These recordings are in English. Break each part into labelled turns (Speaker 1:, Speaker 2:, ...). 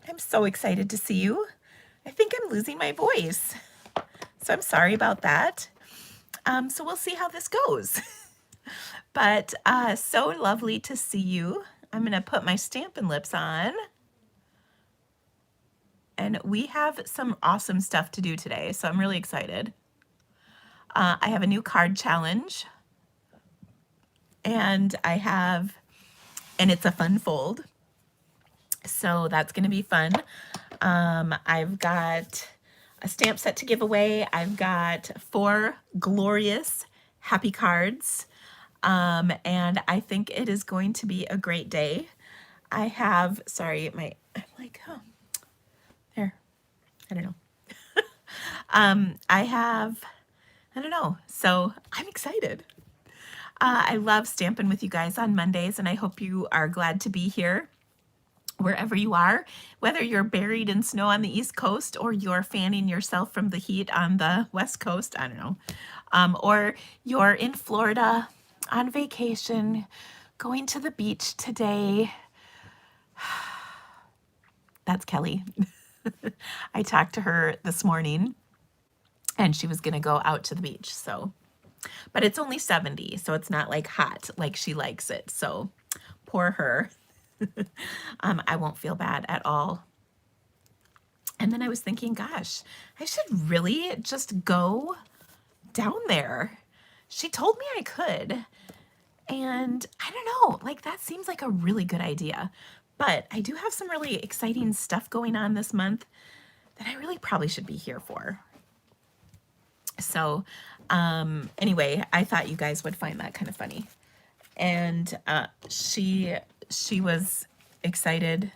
Speaker 1: I'm so excited to see you. I think I'm losing my voice, so I'm sorry about that. So we'll see how this goes. But so lovely to see you. I'm gonna put my Stampin' Lips on. And we have some awesome stuff to do today, so I'm really excited. I have a new card challenge. And it's a fun fold. So that's gonna be fun. I've got a stamp set to give away. I've got 4 glorious happy cards. And I think it is going to be a great day. I have, sorry, I'm like, oh, there, I don't know. I don't know, so I'm excited. I love stamping with you guys on Mondays, and I hope you are glad to be here wherever you are, whether you're buried in snow on the East Coast or you're fanning yourself from the heat on the West Coast, I don't know, or you're in Florida on vacation, going to the beach today. That's Kelly. I talked to her this morning and she was gonna go out to the beach, so, but it's only 70, so it's not like hot like she likes it, so poor her. I won't feel bad at all. And then I was thinking, gosh, I should really just go down there. She told me I could, and I don't know, like that seems like a really good idea. But I do have some really exciting stuff going on this month that I really probably should be here for. So anyway, I thought you guys would find that kind of funny. And she was excited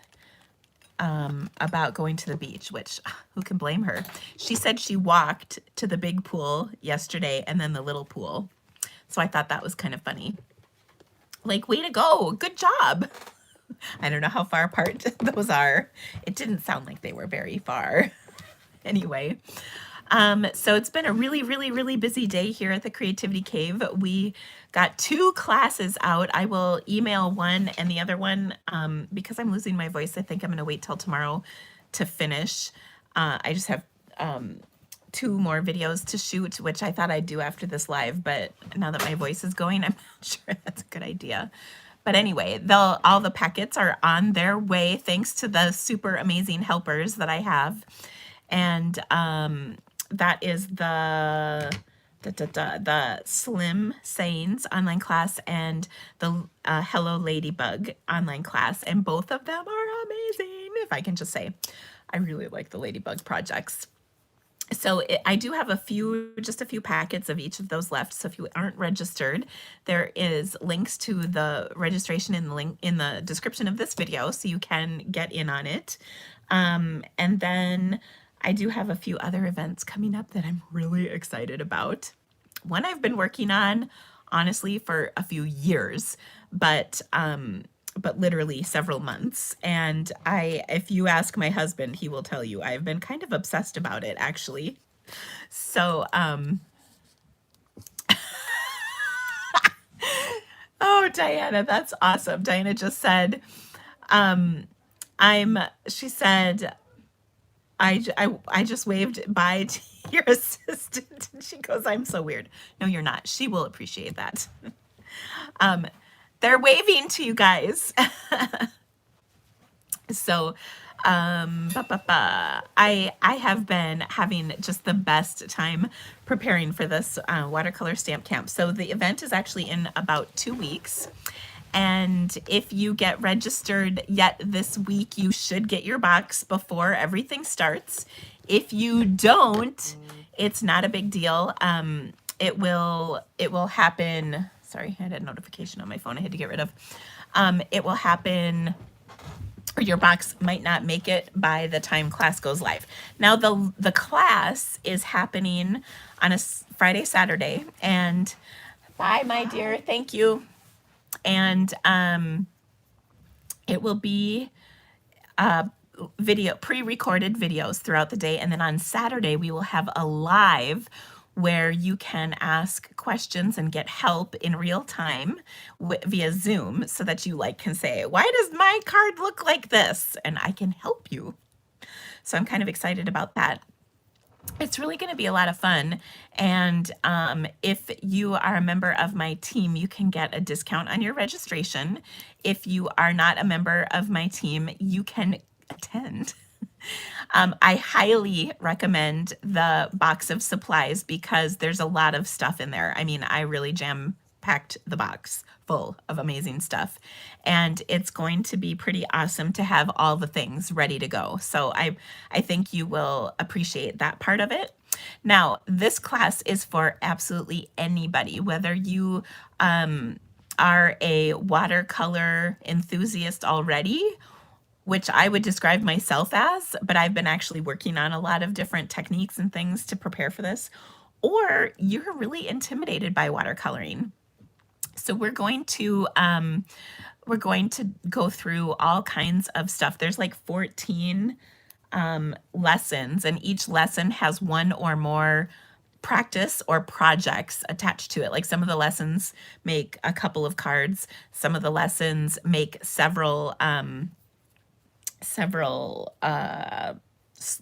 Speaker 1: about going to the beach, which who can blame her? She said she walked to the big pool yesterday and then the little pool. So I thought that was kind of funny. Like, way to go. Good job. I don't know how far apart those are. It didn't sound like they were very far. Anyway, so it's been a really, really, really busy day here at the Creativity Cave. We got 2 classes out. I will email one, and the other one, because I'm losing my voice, I think I'm going to wait till tomorrow to finish. I just have 2 more videos to shoot, which I thought I'd do after this live, but now that my voice is going, I'm not sure that's a good idea. But anyway, all the packets are on their way thanks to the super amazing helpers that I have. And that is the Slim Sayings online class and the Hello Ladybug online class. And both of them are amazing, if I can just say. I really like the Ladybug projects. So I do have just a few packets of each of those left. So if you aren't registered, there is links to the registration in the description of this video, so you can get in on it. And then I do have a few other events coming up that I'm really excited about. One I've been working on, honestly, for a few years, but literally several months. And if you ask my husband, he will tell you I've been kind of obsessed about it, actually. So, oh, Diana, that's awesome. Diana just said, she said, I just waved bye to your assistant. And she goes, I'm so weird. No, you're not. She will appreciate that. They're waving to you guys. So I have been having just the best time preparing for this watercolor stamp camp. So the event is actually in about 2 weeks. And if you get registered yet this week, you should get your box before everything starts. If you don't, it's not a big deal. It will happen. Sorry, I had a notification on my phone I had to get rid of. It will happen, or your box might not make it by the time class goes live. Now, the class is happening on a Friday, Saturday, and bye, my dear, thank you. And it will be pre-recorded videos throughout the day, and then on Saturday we will have a live where you can ask questions and get help in real time via Zoom, so that you like can say, why does my card look like this? And I can help you. So I'm kind of excited about that. It's really going to be a lot of fun. And if you are a member of my team, you can get a discount on your registration. If you are not a member of my team, you can attend. I highly recommend the box of supplies because there's a lot of stuff in there. I mean, I really jam-packed the box full of amazing stuff. And it's going to be pretty awesome to have all the things ready to go. So I think you will appreciate that part of it. Now, this class is for absolutely anybody, whether you are a watercolor enthusiast already, which I would describe myself as, but I've been actually working on a lot of different techniques and things to prepare for this, or you're really intimidated by watercoloring. So we're going to go through all kinds of stuff. There's like 14 lessons, and each lesson has one or more practice or projects attached to it. Like some of the lessons make a couple of cards. Some of the lessons make several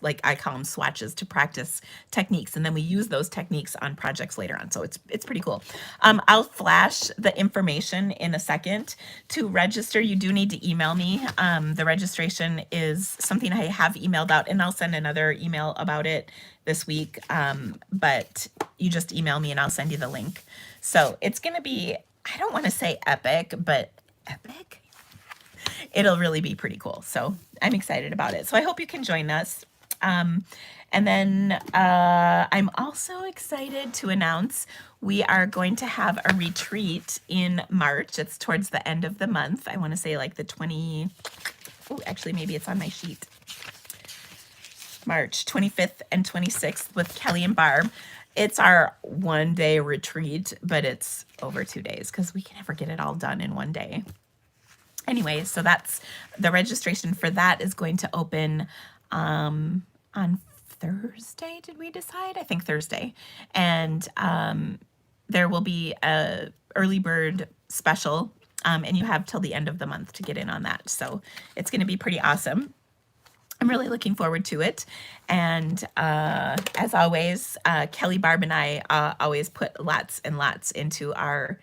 Speaker 1: like I call them swatches to practice techniques, and then we use those techniques on projects later on. So it's pretty cool. I'll flash the information in a second. To register, you do need to email me. The registration is something I have emailed out, and I'll send another email about it this week. But you just email me and I'll send you the link. So it's going to be, I don't want to say epic, but epic. It'll really be pretty cool. So I'm excited about it. So I hope you can join us. And then I'm also excited to announce we are going to have a retreat in March. It's towards the end of the month. I want to say like the 20, oh, actually maybe it's on my sheet. March 25th and 26th with Kelly and Barb. It's our 1-day retreat, but it's over 2 days because we can never get it all done in 1 day. Anyway, so that's the registration for that is going to open on Thursday. Did we decide? I think Thursday. And there will be a early bird special, and you have till the end of the month to get in on that. So it's going to be pretty awesome. I'm really looking forward to it. And as always, Kelly, Barb, and I always put lots and lots into our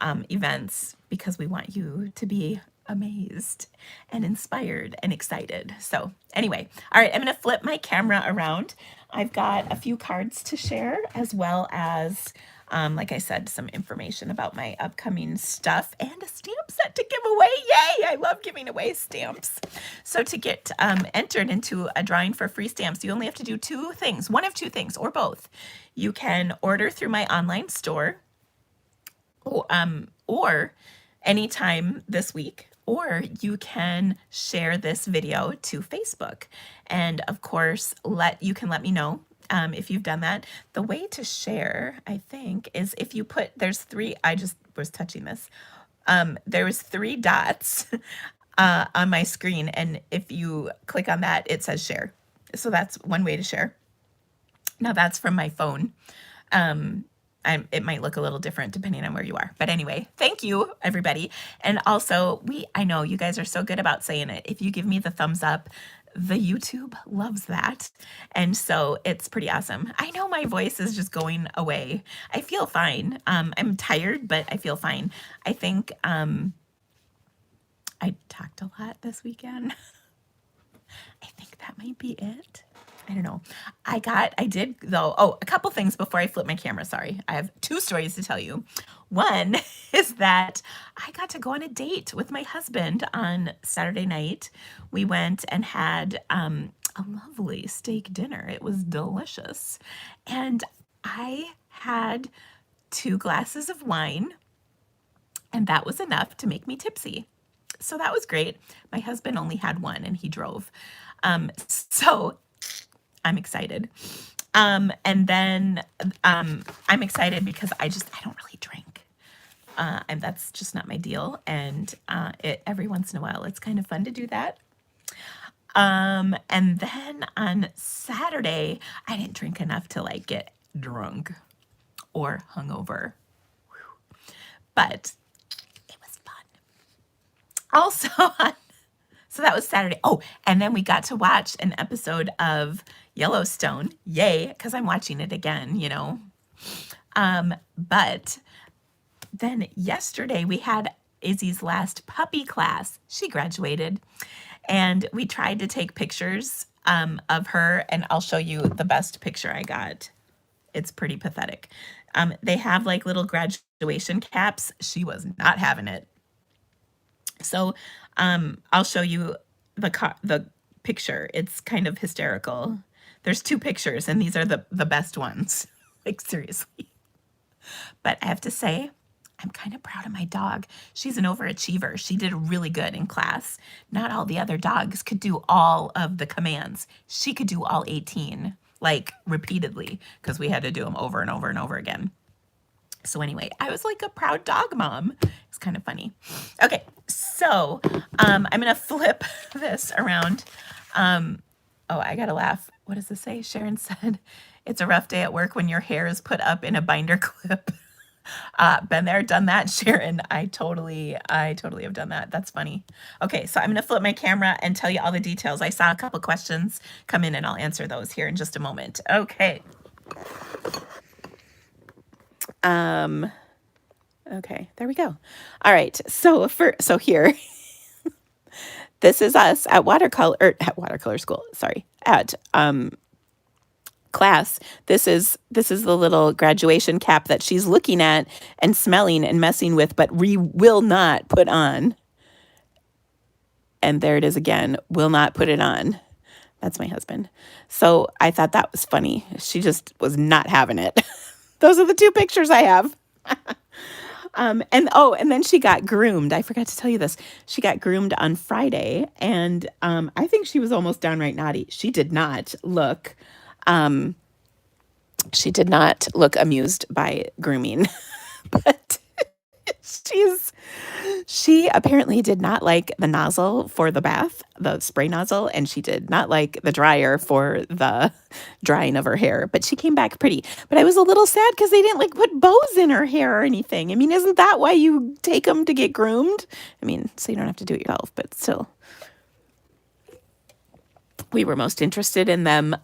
Speaker 1: events because we want you to be amazed and inspired and excited. So anyway, all right, I'm going to flip my camera around. I've got a few cards to share, as well as, like I said, some information about my upcoming stuff and a stamp set to give away. Yay! I love giving away stamps. So to get entered into a drawing for free stamps, you only have to do two things, one of two things, or both. You can order through my online store, or anytime this week, or you can share this video to Facebook. And of course, you can let me know if you've done that. The way to share, I think, is if you put, there's three, I just was touching this. There was 3 dots on my screen, and if you click on that, it says share. So that's one way to share. Now that's from my phone. It might look a little different depending on where you are. But anyway, thank you, everybody. And also, I know you guys are so good about saying it. If you give me the thumbs up, the YouTube loves that. And so it's pretty awesome. I know my voice is just going away. I feel fine. I'm tired, but I feel fine. I think I talked a lot this weekend. I think that might be it. I don't know. I did though. Oh, a couple things before I flip my camera. Sorry. I have 2 stories to tell you. One is that I got to go on a date with my husband on Saturday night. We went and had a lovely steak dinner. It was delicious. And I had 2 glasses of wine, and that was enough to make me tipsy. So that was great. My husband only had 1 and he drove. So I'm excited. And then I'm excited because I don't really drink. And that's just not my deal. And every once in a while, it's kind of fun to do that. And then on Saturday, I didn't drink enough to like get drunk. or hungover. But it was fun. Also, so that was Saturday. Oh, and then we got to watch an episode of Yellowstone. Yay, because I'm watching it again, you know. But then yesterday we had Izzy's last puppy class. She graduated, and we tried to take pictures of her, and I'll show you the best picture I got. It's pretty pathetic. They have like little graduation caps. She was not having it. So I'll show you the picture. It's kind of hysterical. There's two pictures, and these are the best ones. Like, seriously. But I have to say, I'm kind of proud of my dog. She's an overachiever. She did really good in class. Not all the other dogs could do all of the commands. She could do all 18, like repeatedly, because we had to do them over and over and over again. So anyway, I was like a proud dog mom. It's kind of funny. Okay, so I'm going to flip this around. Oh, I got to laugh. What does this say? Sharon said, it's a rough day at work when your hair is put up in a binder clip. Been there, done that, Sharon. I totally have done that. That's funny. Okay, so I'm going to flip my camera and tell you all the details. I saw a couple questions come in, and I'll answer those here in just a moment. Okay. Okay, there we go. All right, so here, this is us at watercolor school. Sorry, at class. This is the little graduation cap that she's looking at and smelling and messing with, but will not put on. And there it is again. Will not put it on. That's my husband. So I thought that was funny. She just was not having it. Those are the two pictures I have. And then she got groomed. I forgot to tell you this. She got groomed on Friday, and I think she was almost downright naughty. She did not look amused by grooming, but she apparently did not like the nozzle for the bath, the spray nozzle, and she did not like the dryer for the drying of her hair, but she came back pretty. But I was a little sad because they didn't like put bows in her hair or anything. I mean, isn't that why you take them to get groomed? I mean, so you don't have to do it yourself, but still. We were most interested in them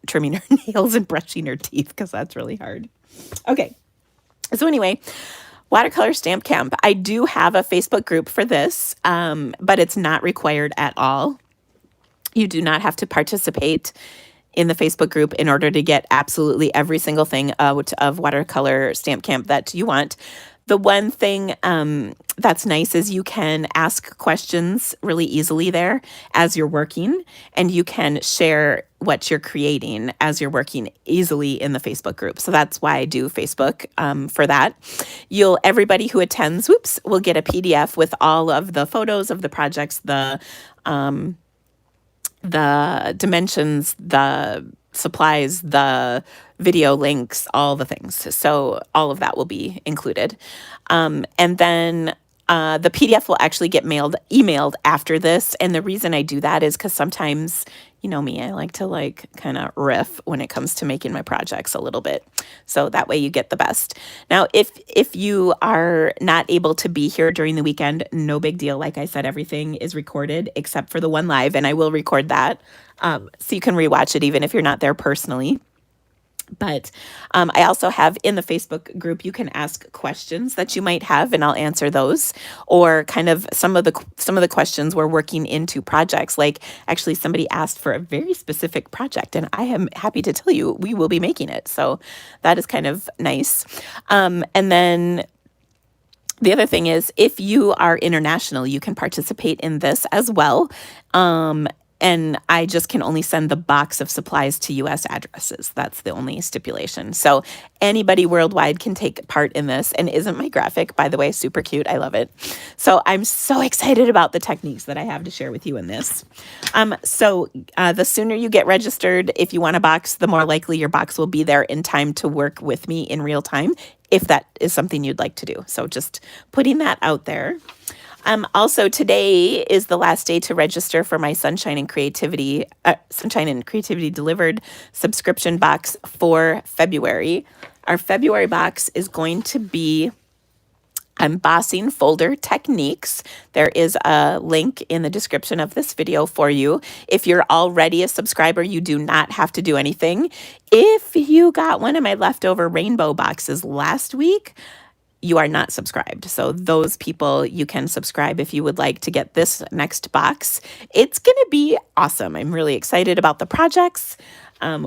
Speaker 1: trimming her nails and brushing her teeth, because that's really hard. Okay. So anyway, watercolor stamp camp. I do have a Facebook group for this, but it's not required at all. You do not have to participate in the Facebook group in order to get absolutely every single thing out of watercolor stamp camp that you want. The one thing that's nice is you can ask questions really easily there as you're working, and you can share what you're creating as you're working easily in the Facebook group. So that's why I do Facebook for that. Everybody who attends, will get a PDF with all of the photos of the projects, the dimensions, the supplies, the video links, all the things. So all of that will be included. And then the PDF will actually get emailed after this. And the reason I do that is because sometimes, you know me, I like to kind of riff when it comes to making my projects a little bit. So that way you get the best. Now, if you are not able to be here during the weekend, no big deal. Like I said, everything is recorded except for the one live, and I will record that. So you can rewatch it even if you're not there personally. But I also have in the Facebook group, you can ask questions that you might have, and I'll answer those. Or kind of some of the questions we're working into projects. Like actually somebody asked for a very specific project, and I am happy to tell you we will be making it. So that is kind of nice. And then the other thing is, if you are international, you can participate in this as well. And I just can only send the box of supplies to U.S. addresses. That's the only stipulation. So anybody worldwide can take part in this. And isn't my graphic, by the way, super cute? I love it. So I'm so excited about the techniques that I have to share with you in this. So the sooner you get registered, if you want a box, the more likely your box will be there in time to work with me in real time, if that is something you'd like to do. So just putting that out there. Also, today is the last day to register for my Sunshine and Creativity Delivered subscription box for February. Our February box is going to be embossing folder techniques. There is a link in the description of this video for you. If you're already a subscriber, you do not have to do anything. If you got one of my leftover rainbow boxes last week, you are not subscribed. So those people, you can subscribe if you would like to get this next box. It's going to be awesome. I'm really excited about the projects.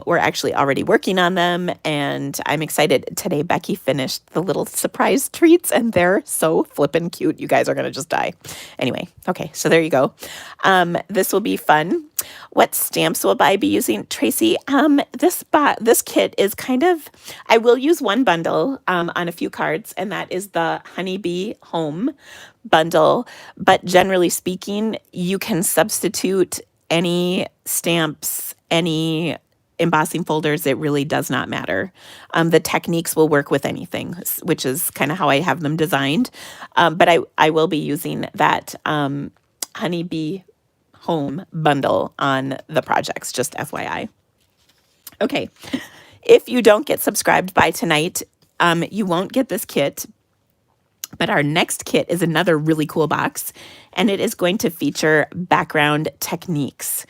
Speaker 1: We're actually already working on them, and I'm excited. Today, Becky finished the little surprise treats, and they're so flippin' cute. You guys are going to just die. Anyway, okay, so there you go. This will be fun. What stamps will I be using? Tracy, this kit is kind of, I will use one bundle on a few cards, and that is the Honeybee Home bundle. But generally speaking, you can substitute any stamps, any embossing folders. It really does not matter. The techniques will work with anything, which is kind of how I have them designed. But I will be using that Honeybee Home bundle on the projects, just FYI. Okay, if you don't get subscribed by tonight, you won't get this kit. But our next kit is another really cool box, and it is going to feature background techniques.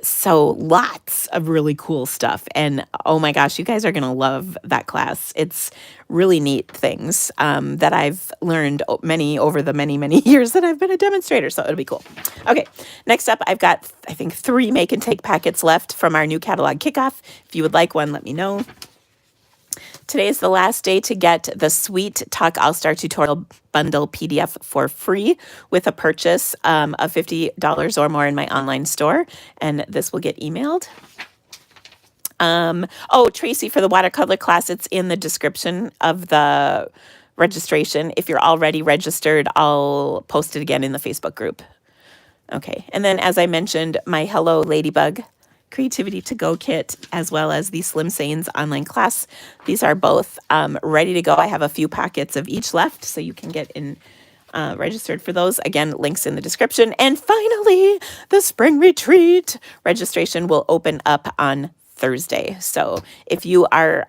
Speaker 1: So lots of really cool stuff. And oh my gosh, you guys are going to love that class. It's really neat things that I've learned over the many years that I've been a demonstrator. So it'll be cool. Okay, next up, I've got, I think, 3 make and take packets left from our new catalog kickoff. If you would like one, let me know. Today is the last day to get the Sweet Talk All-Star Tutorial Bundle PDF for free with a purchase of $50 or more in my online store, and this will get emailed. Oh, Tracy, for the watercolor class, it's in the description of the registration. If you're already registered, I'll post it again in the Facebook group. Okay, and then as I mentioned, my Hello Ladybug Creativity to Go kit, as well as the Slim Sains online class. These are both ready to go. I have a few packets of each left, so you can get in registered for those. Again, links in the description. And finally, the spring retreat registration will open up on Thursday. So if you are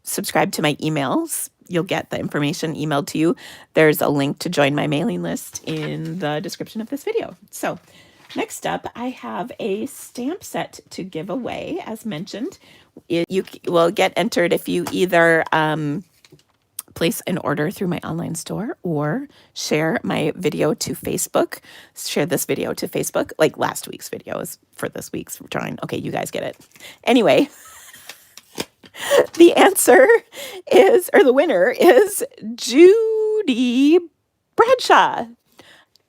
Speaker 1: subscribed to my emails, you'll get the information emailed to you. There's a link to join my mailing list in the description of this video. So next up, I have a stamp set to give away, as mentioned. You will get entered if you either place an order through my online store or share my video to Facebook. Share this video to Facebook, like last week's video is for this week's drawing. Okay, you guys get it. Anyway, the answer is, or the winner is Judy Bradshaw.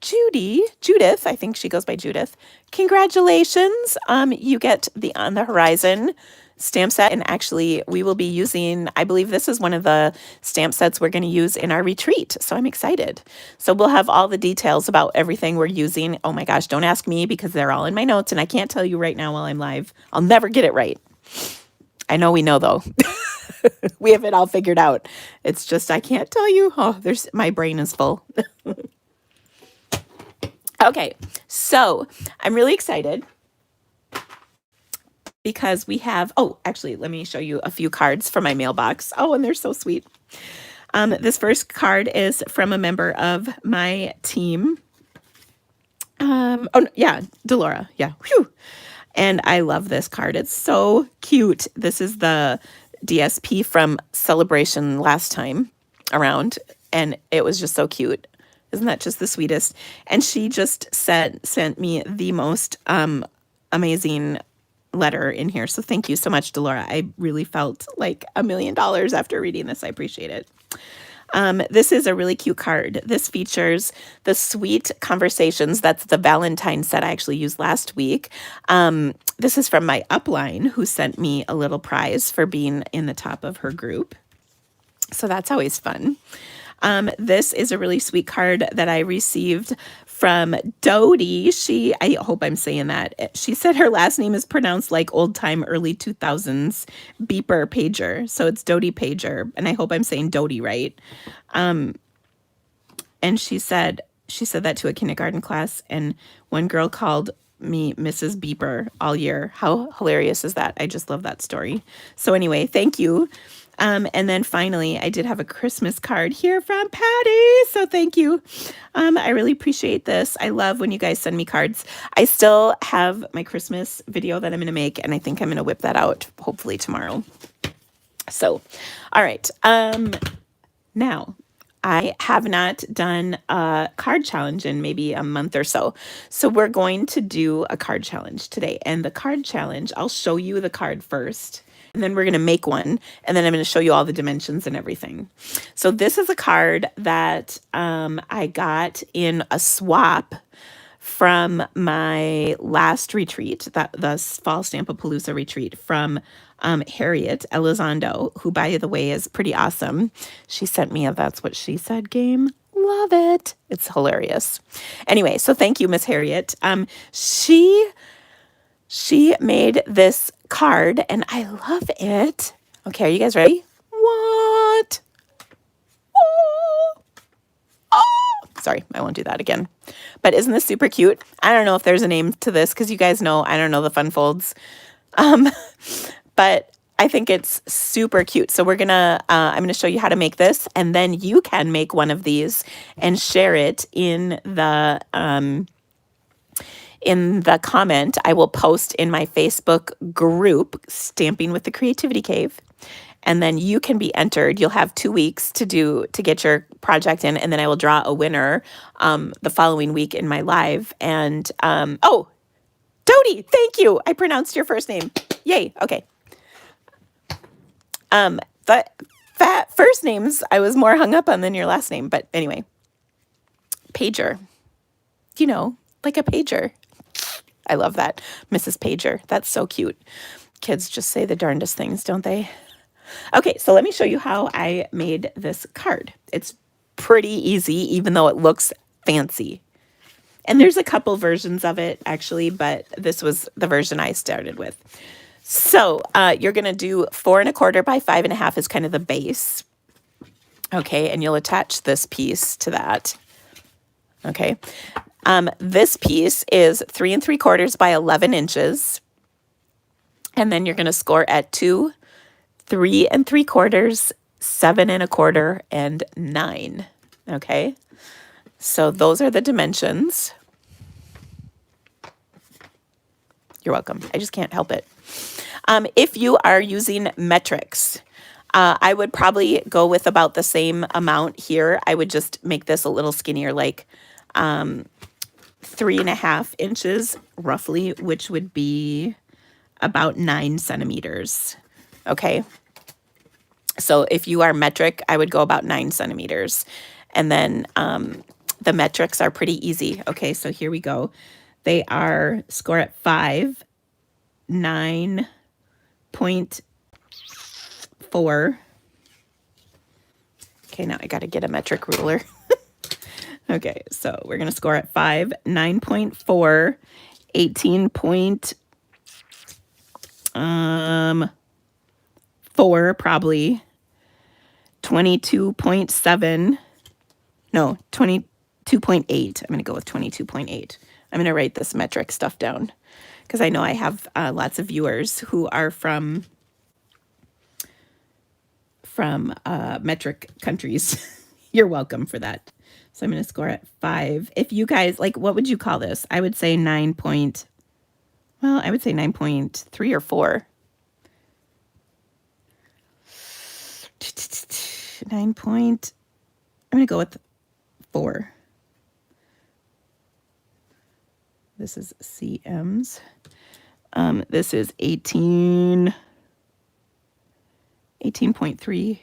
Speaker 1: Judith, I think she goes by Judith. Congratulations. You get the On the Horizon stamp set, and actually we will be using, I believe this is one of the stamp sets we're going to use in our retreat. So I'm excited. So we'll have all the details about everything we're using. Oh my gosh, don't ask me because they're all in my notes and I can't tell you right now while I'm live. I'll never get it right. I know we know though. We have it all figured out. It's just I can't tell you. Oh, my brain is full. Okay, so I'm really excited because we have, oh, actually, let me show you a few cards from my mailbox. Oh, and they're so sweet. This first card is from a member of my team. Oh, yeah, Delora. Yeah. Whew. And I love this card. It's so cute. This is the DSP from Celebration last time around, and it was just so cute. Isn't that just the sweetest? And she just sent me the most amazing letter in here. So thank you so much, Delora. I really felt like $1 million after reading this. I appreciate it. This is a really cute card. This features the Sweet Conversations. That's the Valentine set I actually used last week. This is from my upline, who sent me a little prize for being in the top of her group. So that's always fun. This is a really sweet card that I received from Dodie. I hope I'm saying that. She said her last name is pronounced like old time early 2000s beeper pager. So it's Dodie Pager. And I hope I'm saying Dodie right. And she said, she said that to a kindergarten class, and one girl called me Mrs. Beeper all year. How hilarious is that? I just love that story. So anyway, thank you. And then finally, I did have a Christmas card here from Patty. So thank you. I really appreciate this. I love when you guys send me cards. I still have my Christmas video that I'm going to make, and I think I'm going to whip that out hopefully tomorrow. So, all right. Now, I have not done a card challenge in maybe a month or so. So we're going to do a card challenge today. And the card challenge, I'll show you the card first, and then we're going to make one. And then I'm going to show you all the dimensions and everything. So this is a card that I got in a swap from my last retreat, the Fall Stampapalooza retreat, from Harriet Elizondo, who, by the way, is pretty awesome. She sent me a That's What She Said game. Love it. It's hilarious. Anyway, so thank you, Miss Harriet. She made this card, and I love it. Okay, are you guys ready? What? Sorry, I won't do that again. But isn't this super cute? I don't know if there's a name to this because you guys know I don't know the fun folds. But I think it's super cute. So I'm gonna show you how to make this, and then you can make one of these and share it in the comment. I will post in my Facebook group, Stamping with the Creativity Cave. And then you can be entered. You'll have 2 weeks to get your project in, and then I will draw a winner the following week in my live. And oh, Dodie, thank you. I pronounced your first name. Yay. Okay. The first names I was more hung up on than your last name, but anyway. Pager. You know, like a pager. I love that. Mrs. Pager. That's so cute. Kids just say the darndest things, don't they? Okay, so let me show you how I made this card. It's pretty easy, even though it looks fancy. And there's a couple versions of it, actually, but this was the version I started with. So you're going to do 4 1/4 by 5 1/2 is kind of the base. Okay, and you'll attach this piece to that. Okay. This piece is 3 3/4 by 11 inches. And then you're going to score at 2, 3 3/4, 7 1/4, and 9. Okay, so those are the dimensions. You're welcome. I just can't help it. If you are using metrics, I would probably go with about the same amount here. I would just make this a little skinnier, like 3 1/2 inches roughly, which would be about 9 centimeters. Okay. So if you are metric, I would go about 9 centimeters. And then the metrics are pretty easy. Okay, so here we go. They are score at 5, 9.4. Okay, now I got to get a metric ruler. Okay, so we're going to score at 5, 9.4, 18.4 probably, 22.7, no, 22.8. I'm going to go with 22.8. I'm going to write this metric stuff down because I know I have lots of viewers who are from metric countries. You're welcome for that. So I'm going to score at 5. If you guys, like, what would you call this? I would say 9.3 or 4. 9 point, I'm going to go with 4. This is CMs. This is 18.3.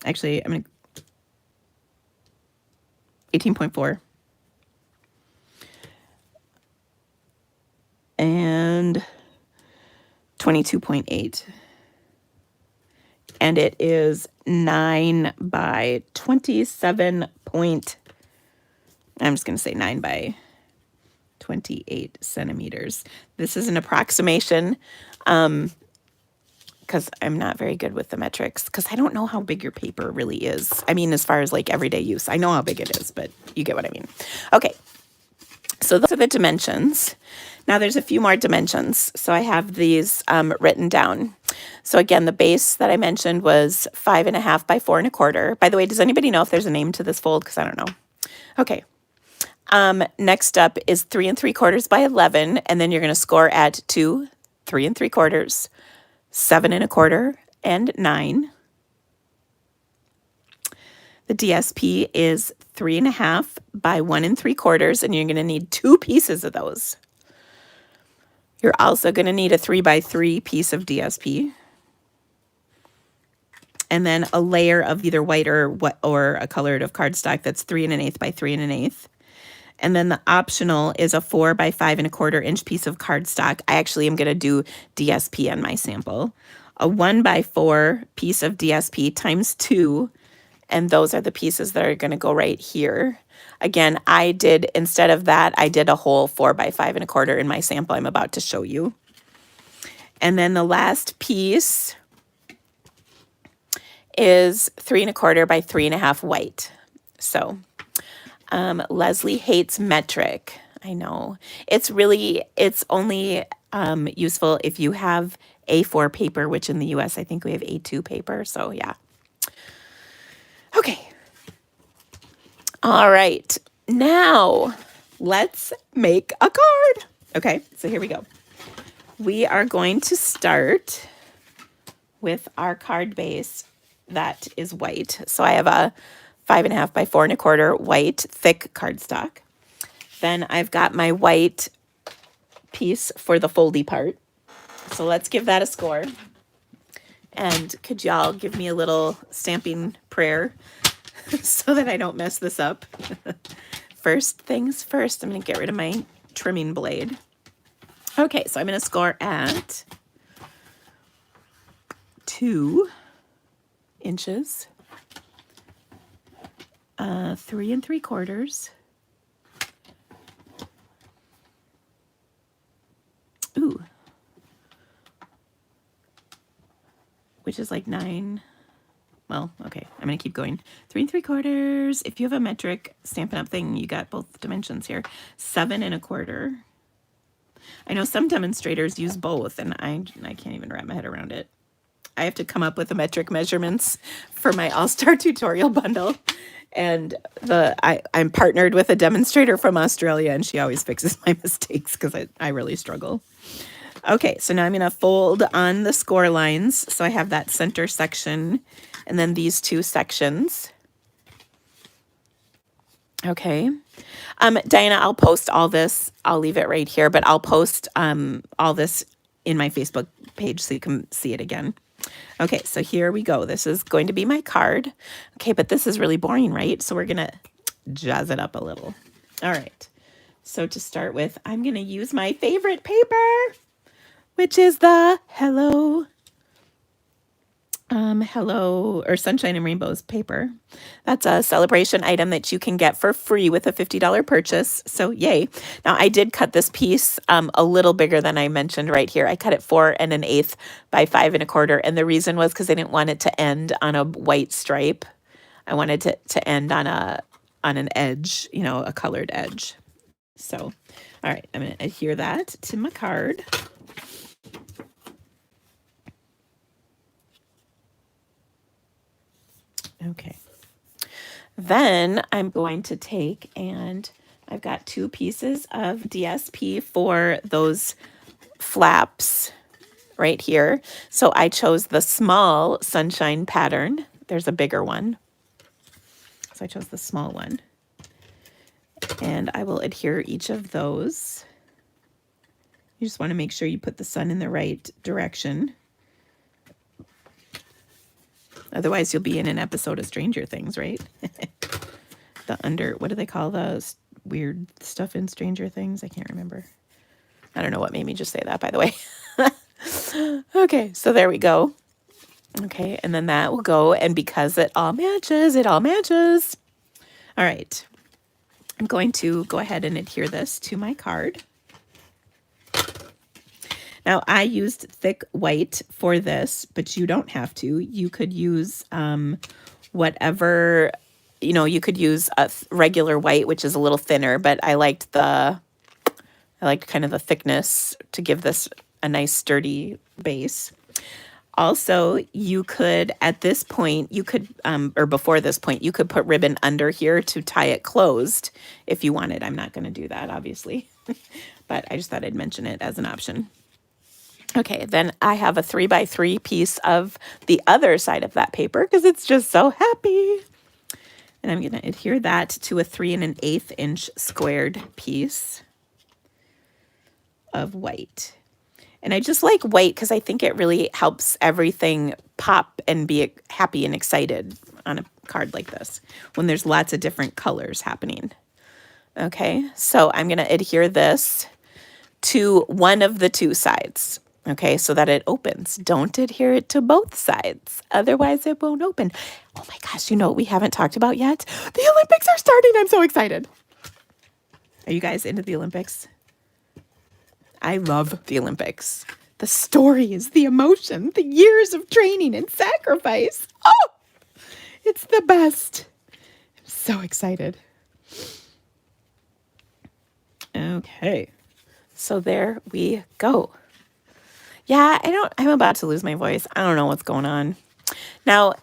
Speaker 1: Actually, I'm going to 18.4. And 22.8. And it is 9 by 27 point, I'm just going to say 9 by 28 centimeters. This is an approximation because I'm not very good with the metrics, because I don't know how big your paper really is. I mean, as far as like everyday use, I know how big it is, but you get what I mean. Okay, so those are the dimensions. Now there's a few more dimensions. So I have these written down. So again, the base that I mentioned was 5.5 by 4.25. By the way, does anybody know if there's a name to this fold? Because I don't know. Okay. Next up is 3 3/4 by 11, and then you're going to score at 2, 3 3/4, 7 1/4, and 9. The DSP is 3.5 by 1 3/4, and you're going to need 2 pieces of those. You're also going to need a 3 by 3 piece of DSP, and then a layer of either white or a colored of cardstock that's 3 1/8 by 3 1/8. And then the optional is a 4 by 5 1/4 inch piece of cardstock. I actually am going to do DSP on my sample. A 1 by 4 piece of DSP times 2, and those are the pieces that are going to go right here. Again, instead of that, I did a whole 4 by 5 1/4 in my sample I'm about to show you. And then the last piece is 3 1/4 by 3.5 white. So Leslie hates metric. I know. It's only useful if you have A4 paper, which in the US, I think we have A2 paper. So yeah. Okay. All right. Now let's make a card. Okay. So here we go. We are going to start with our card base that is white. So I have a 5.5 by 4 1/4 white thick cardstock. Then I've got my white piece for the foldy part. So let's give that a score. And could y'all give me a little stamping prayer so that I don't mess this up? First things first, I'm going to get rid of my trimming blade. Okay, so I'm going to score at 2 inches. 3 3/4. Ooh. Which is like 9. Well, okay, I'm going to keep going. 3 3/4. If you have a metric Stampin' Up! Thing, you got both dimensions here. 7 1/4. I know some demonstrators use both, and I can't even wrap my head around it. I have to come up with the metric measurements for my All-Star tutorial bundle. And I'm partnered with a demonstrator from Australia, and she always fixes my mistakes because I really struggle. Okay, so now I'm going to fold on the score lines. So I have that center section and then these 2 sections. Okay. Diana, I'll post all this. I'll leave it right here, but I'll post all this in my Facebook page so you can see it again. Okay, so here we go. This is going to be my card. Okay, but this is really boring, right? So we're going to jazz it up a little. All right. So to start with, I'm going to use my favorite paper, which is the Hello or Sunshine and Rainbows paper. That's a celebration item that you can get for free with a $50 purchase. So yay. Now I did cut this piece a little bigger than I mentioned right here. I cut it 4 1/8 by 5 1/4. And the reason was because I didn't want it to end on a white stripe. I wanted to end on an edge, you know, a colored edge. So, all right, I'm going to adhere that to my card. Okay. Then I'm going to take, and I've got 2 pieces of DSP for those flaps right here. So I chose the small sunshine pattern. There's a bigger one. So I chose the small one. And I will adhere each of those. You just want to make sure you put the sun in the right direction. Otherwise, you'll be in an episode of Stranger Things, right? What do they call those weird stuff in Stranger Things? I can't remember. I don't know what made me just say that, by the way. Okay, so there we go. Okay, and then that will go, and because it all matches, it all matches. All right. I'm going to go ahead and adhere this to my card. Now, I used thick white for this, but you don't have to. You could use whatever, you know, you could use a regular white, which is a little thinner, but I liked kind of the thickness to give this a nice sturdy base. Also, you could, at this point, you could, or before this point, you could put ribbon under here to tie it closed if you wanted. I'm not going to do that, obviously, but I just thought I'd mention it as an option. Okay, then I have a 3x3 piece of the other side of that paper because it's just so happy. And I'm going to adhere that to a 3 1/8 inch squared piece of white. And I just like white because I think it really helps everything pop and be happy and excited on a card like this when there's lots of different colors happening. Okay, so I'm going to adhere this to one of the two sides. Okay, so that it opens. Don't adhere it to both sides. Otherwise, it won't open. Oh my gosh, you know what we haven't talked about yet? The Olympics are starting. I'm so excited. Are you guys into the Olympics? I love the Olympics. The stories, the emotion, the years of training and sacrifice. Oh, it's the best. I'm so excited. Okay, so there we go. Yeah, I'm about to lose my voice. I don't know what's going on. Now,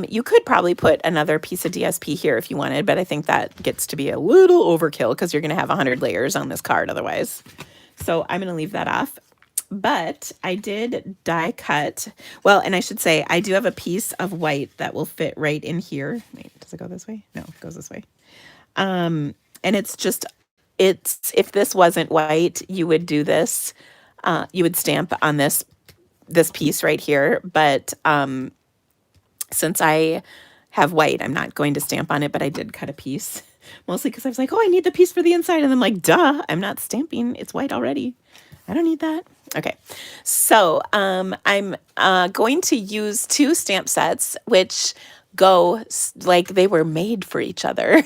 Speaker 1: you could probably put another piece of DSP here if you wanted, but I think that gets to be a little overkill because you're going to have 100 layers on this card otherwise. So I'm going to leave that off. But I did die cut. Well, and I should say, I do have a piece of white that will fit right in here. Wait, does it go this way? No, it goes this way. And it's just, if this wasn't white, you would do this. You would stamp on this piece right here. But since I have white, I'm not going to stamp on it, but I did cut a piece. Mostly because I was like, oh, I need the piece for the inside. And I'm like, duh, I'm not stamping. It's white already. I don't need that. Okay, so I'm going to use 2 stamp sets, which go like they were made for each other.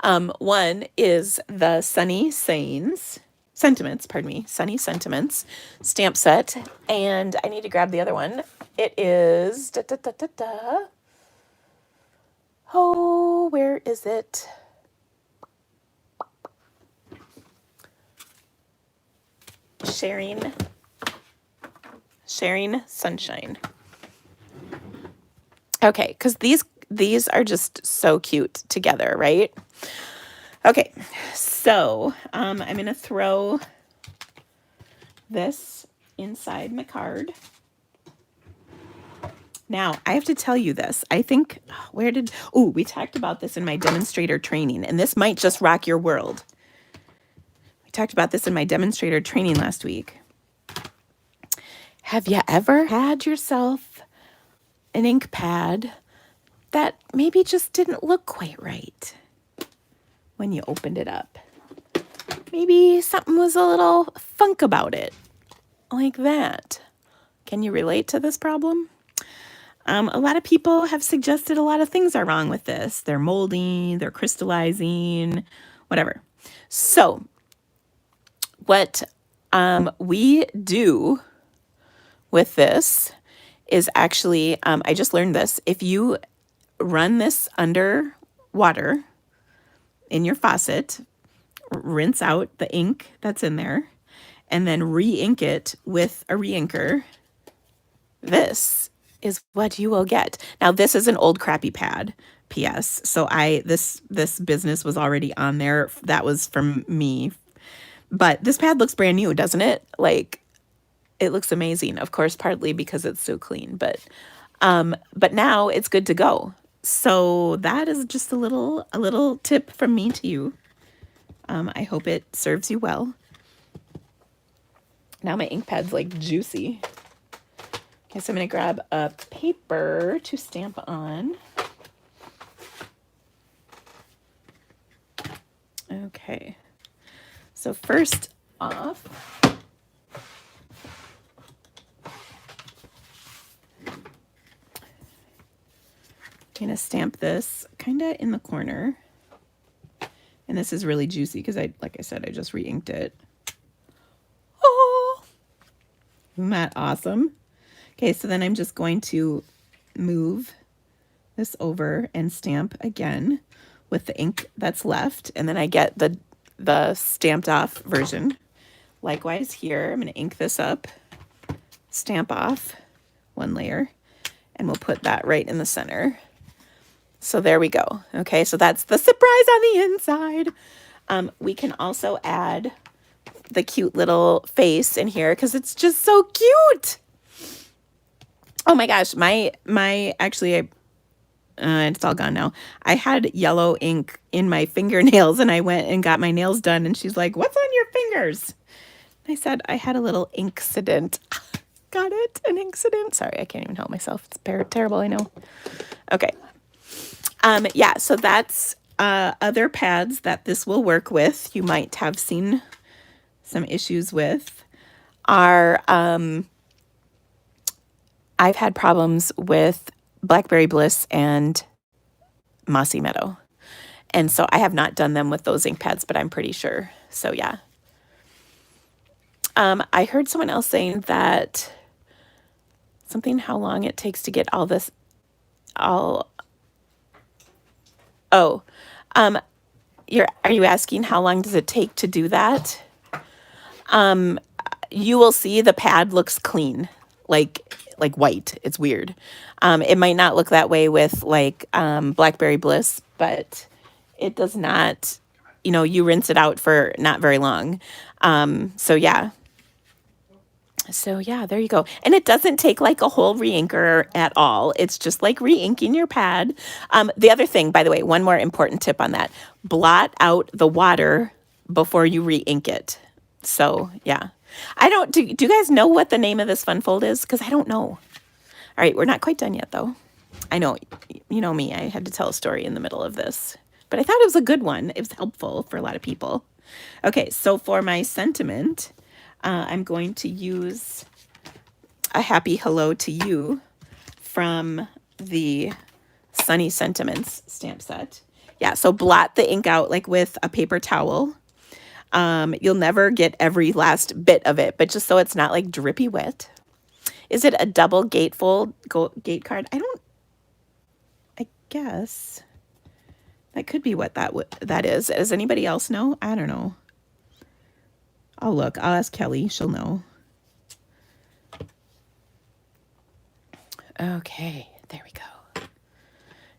Speaker 1: One is the Sunny Sentiments, Sunny Sentiments stamp set, and I need to grab the other one. It is, oh, where is it? Sharing Sunshine. Okay, because these are just so cute together, right? Okay, so I'm going to throw this inside my card. Now, I have to tell you this. I think, we talked about this in my demonstrator training, and this might just rock your world. We talked about this in my demonstrator training last week. Have you ever had yourself an ink pad that maybe just didn't look quite right when you opened it up? Maybe something was a little funk about it, like that. Can you relate to this problem? A lot of people have suggested a lot of things are wrong with this. They're molding, they're crystallizing, whatever. So what we do with this is actually, I just learned this. If you run this under water in your faucet, rinse out the ink that's in there, and then re-ink it with a re-inker, this is what you will get. Now, this is an old crappy pad, P.S. So this business was already on there. That was from me. But this pad looks brand new, doesn't it? Like, it looks amazing. Of course, partly because it's so clean, but now it's good to go. So that is just a little tip from me to you. I hope it serves you well. Now my ink pad's like juicy. Okay, so I'm going to grab a paper to stamp on. Okay, so first off, I'm going to stamp this kind of in the corner. And this is really juicy because like I said, I just re-inked it. Oh! Isn't that awesome? Okay, so then I'm just going to move this over and stamp again with the ink that's left, and then I get the stamped off version. Likewise here, I'm going to ink this up, stamp off one layer, and we'll put that right in the center. So there we go. Okay, so that's the surprise on the inside. We can also add the cute little face in here because it's just so cute. Oh my gosh, actually, it's all gone now. I had yellow ink in my fingernails and I went and got my nails done and she's like, "What's on your fingers?" I said, "I had a little inkcident." Got it? An incident? Sorry, I can't even help myself. It's terrible, I know. Okay. Yeah, so that's other pads that this will work with. You might have seen some issues with are I've had problems with Blackberry Bliss and Mossy Meadow. And so I have not done them with those ink pads, but I'm pretty sure. So yeah. I heard someone else saying that how long it takes to get all this, are you asking how long does it take to do that? You will see the pad looks clean, like white. It's weird. It might not look that way with like Blackberry Bliss, but it does not, you rinse it out for not very long. So yeah. So yeah, there you go. And it doesn't take like a whole re-inker at all. It's just like re-inking your pad. The other thing, by the way, one more important tip on that, blot out the water before you re-ink it. So yeah, do you guys know what the name of this fun fold is? Because I don't know. All right, we're not quite done yet though. I know, you know me, I had to tell a story in the middle of this, but I thought it was a good one. It was helpful for a lot of people. Okay, so for my sentiment, I'm going to use a happy hello to you from the Sunny Sentiments stamp set. Yeah, so blot the ink out like with a paper towel. You'll never get every last bit of it, but just so it's not like drippy wet. Is it a double gatefold gate card? I guess that could be what that is. Does anybody else know? I don't know. I'll look. I'll ask Kelly. She'll know. Okay, there we go.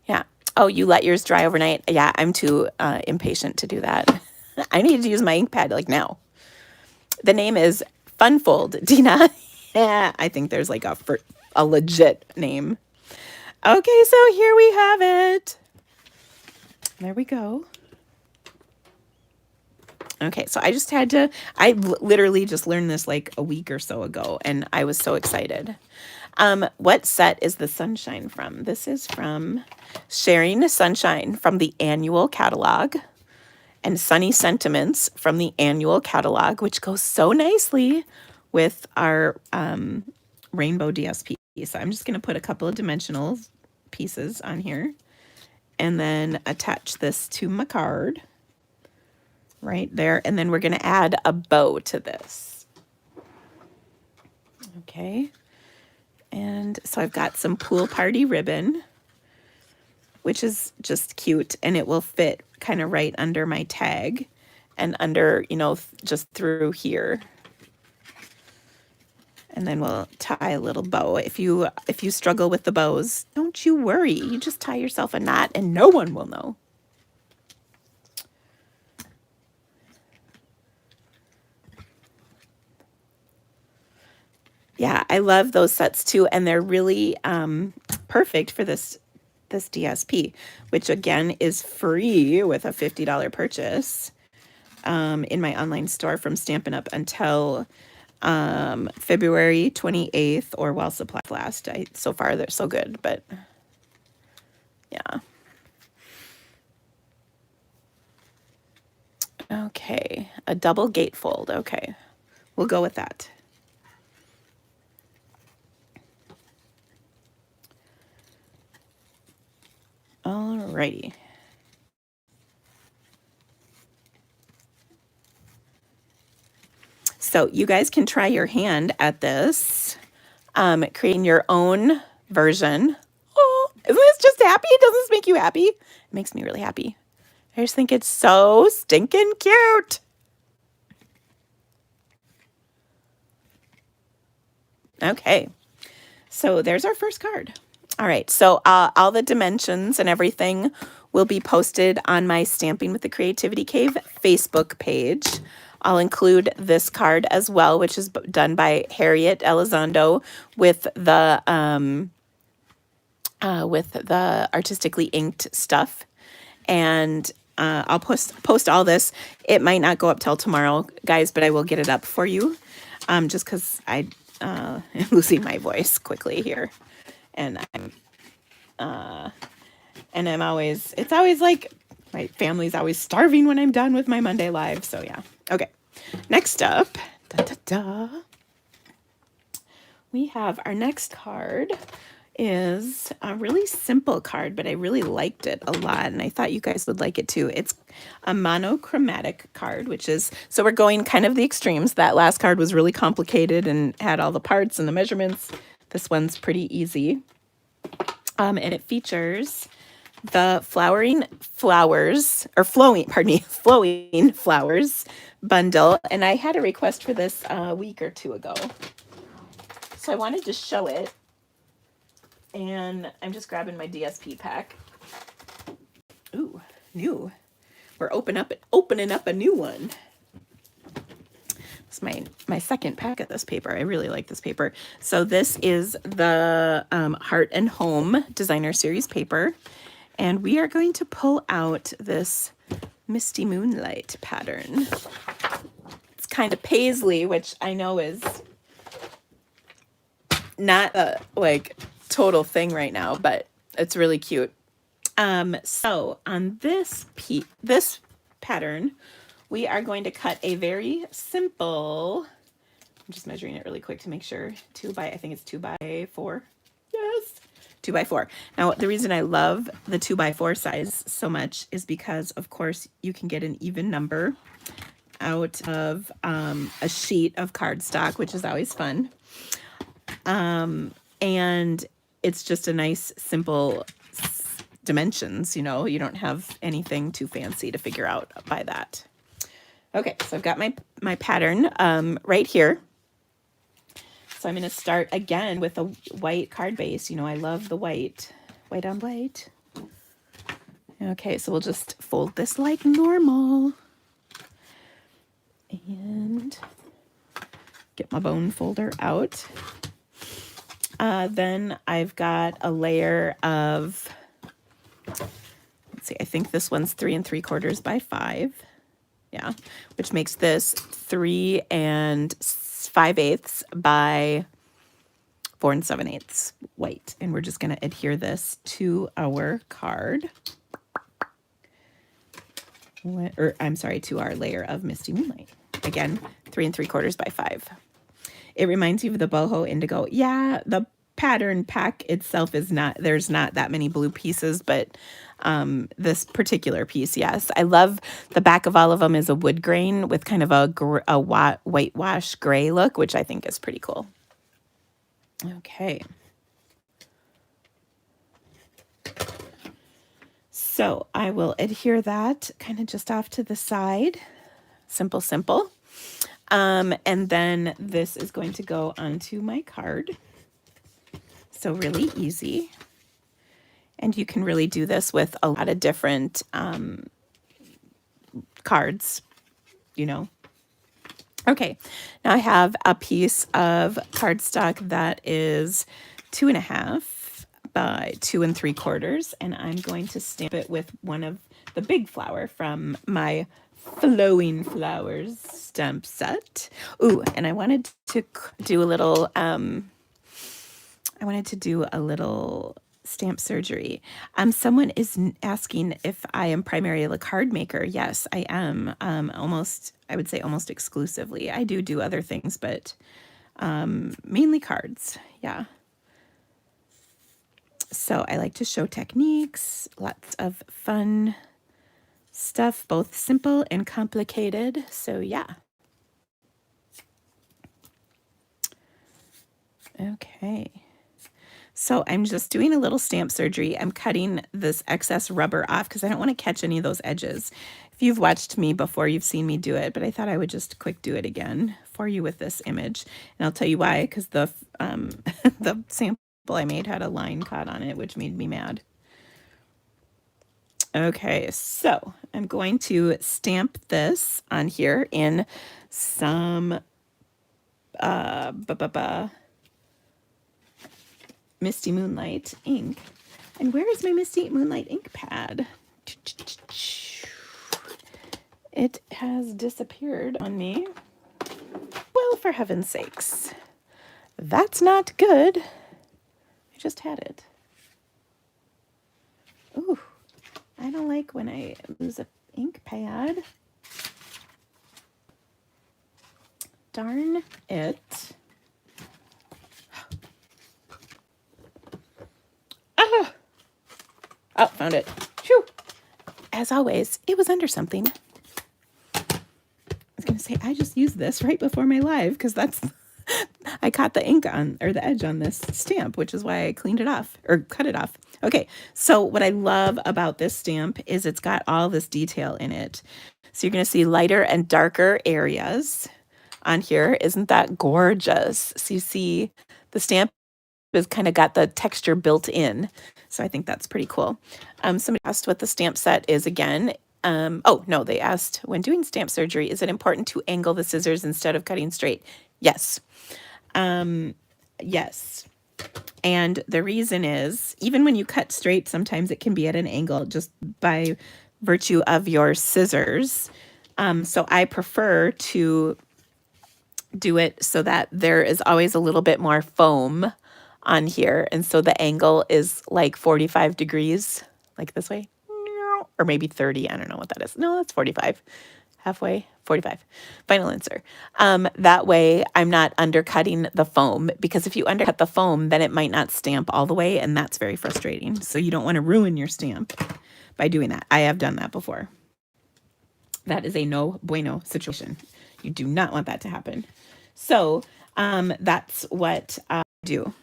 Speaker 1: Yeah. Oh, you let yours dry overnight? Yeah, I'm too impatient to do that. I need to use my ink pad like now. The name is Funfold, Dina. Yeah, I think there's like a legit name. Okay, so here we have it. There we go. Okay, so I literally just learned this like a week or so ago, and I was so excited. What set is the Sunshine from? This is from Sharing Sunshine from the annual catalog, and Sunny Sentiments from the annual catalog, which goes so nicely with our rainbow DSP. So I'm just going to put a couple of dimensional pieces on here and then attach this to my card right there. And then we're going to add a bow to this. Okay. And so I've got some pool party ribbon, which is just cute, and it will fit kind of right under my tag and under, just through here. And then we'll tie a little bow. If you struggle with the bows, don't you worry. You just tie yourself a knot and no one will know. Yeah, I love those sets too, and they're really perfect for this DSP, which again is free with a $50 purchase in my online store from Stampin' Up! Until February 28th or while supplies last. So far they're so good, but yeah. Okay, a double gatefold. Okay, we'll go with that. Alrighty. So you guys can try your hand at this, creating your own version. Oh, isn't this just happy? Doesn't this make you happy? It makes me really happy. I just think it's so stinking cute. Okay, so there's our first card. All right, so all the dimensions and everything will be posted on my Stamping with the Creativity Cave Facebook page. I'll include this card as well, which is done by Harriet Elizondo with the artistically inked stuff. And I'll post all this. It might not go up till tomorrow, guys, but I will get it up for you. Just because I am losing my voice quickly here, and I'm always, it's always like my family's always starving when I'm done with my Monday live. So yeah. Okay. Next up, we have our next card is a really simple card, but I really liked it a lot, and I thought you guys would like it too. It's a monochromatic card, which is, so we're going kind of the extremes. That last card was really complicated and had all the parts and the measurements. This one's pretty easy. And it features the flowing flowers bundle. And I had a request for this a week or two ago, so I wanted to show it. And I'm just grabbing my DSP pack. Ooh, new. We're opening up a new one. It's my second pack of this paper. I really like this paper. So this is the Heart and Home Designer Series paper. And we are going to pull out this Misty Moonlight pattern. It's kind of paisley, which I know is not a total thing right now, but it's really cute. So on this pattern, we are going to cut a very simple, I'm just measuring it really quick to make sure, I think it's 2x4. Yes, 2x4. Now, the reason I love the 2x4 size so much is because, of course, you can get an even number out of a sheet of cardstock, which is always fun. And it's just a nice, simple dimensions, you know, you don't have anything too fancy to figure out by that. Okay, so I've got my pattern right here. So I'm going to start again with a white card base. You know, I love the white on white. Okay, so we'll just fold this like normal. And get my bone folder out. Then I've got a layer of, let's see, I think this one's 3 3/4 by 5. Yeah, which makes this 3 5/8 by 4 7/8 white. And we're just going to adhere this to our card. Or I'm sorry, to our layer of Misty Moonlight. Again, 3 3/4 by 5. It reminds you of the boho indigo. Yeah, the pattern pack itself is not, there's not that many blue pieces, but this particular piece, yes. I love the back of all of them is a wood grain with kind of a whitewash gray look, which I think is pretty cool. Okay. So I will adhere that kind of just off to the side. Simple, simple. And then this is going to go onto my card. So really easy. And you can really do this with a lot of different cards, you know. Okay, now I have a piece of cardstock that is 2.5 by 2 3/4, and I'm going to stamp it with one of the big flower from my Flowing Flowers stamp set. Ooh, and I wanted to do a little stamp surgery. Someone is asking if I am primarily a card maker. Yes, I am. I would say almost exclusively. I do other things, but mainly cards. Yeah. So I like to show techniques, lots of fun stuff, both simple and complicated. So yeah. Okay. So I'm just doing a little stamp surgery. I'm cutting this excess rubber off because I don't want to catch any of those edges. If you've watched me before, you've seen me do it, but I thought I would just quick do it again for you with this image. And I'll tell you why, because the the sample I made had a line caught on it, which made me mad. Okay, so I'm going to stamp this on here in some Misty Moonlight ink. And where is my Misty Moonlight ink pad? It has disappeared on me. Well, for heaven's sakes. That's not good. I just had it. Ooh, I don't like when I lose an ink pad. Darn it. Ah! Oh, found it. Phew. As always, it was under something. I was going to say, I just used this right before my live because that's, I caught the ink on, or the edge on this stamp, which is why I cleaned it off, or cut it off. Okay, so what I love about this stamp is it's got all this detail in it. So you're going to see lighter and darker areas on here. Isn't that gorgeous? So you see the stamp has kind of got the texture built in. So I think that's pretty cool. Somebody asked what the stamp set is again. Oh, no, they asked, when doing stamp surgery, is it important to angle the scissors instead of cutting straight? Yes. Yes. And the reason is, even when you cut straight, sometimes it can be at an angle just by virtue of your scissors. So I prefer to do it so that there is always a little bit more foam on here. And so the angle is like 45 degrees, like this way, or maybe 30. I don't know what that is. No, that's 45. Halfway, 45. Final answer. That way I'm not undercutting the foam, because if you undercut the foam, then it might not stamp all the way, and that's very frustrating. So you don't want to ruin your stamp by doing that. I have done that before. That is a no bueno situation. You do not want that to happen. So that's what I do.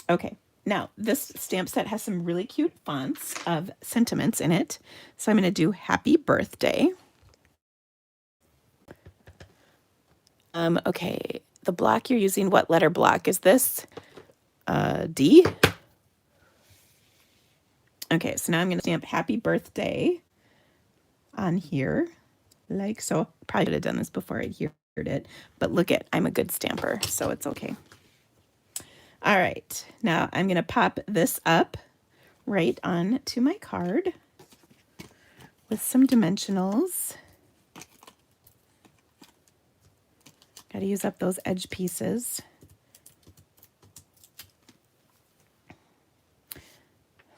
Speaker 1: Okay, now this stamp set has some really cute fonts of sentiments in it. So I'm going to do happy birthday. Okay, the block you're using, what letter block is this? D? Okay, so now I'm going to stamp happy birthday on here, like so. Probably should have done this before I heard it, but look at, I'm a good stamper, so it's okay. All right, now I'm going to pop this up right on to my card with some dimensionals. Got to use up those edge pieces.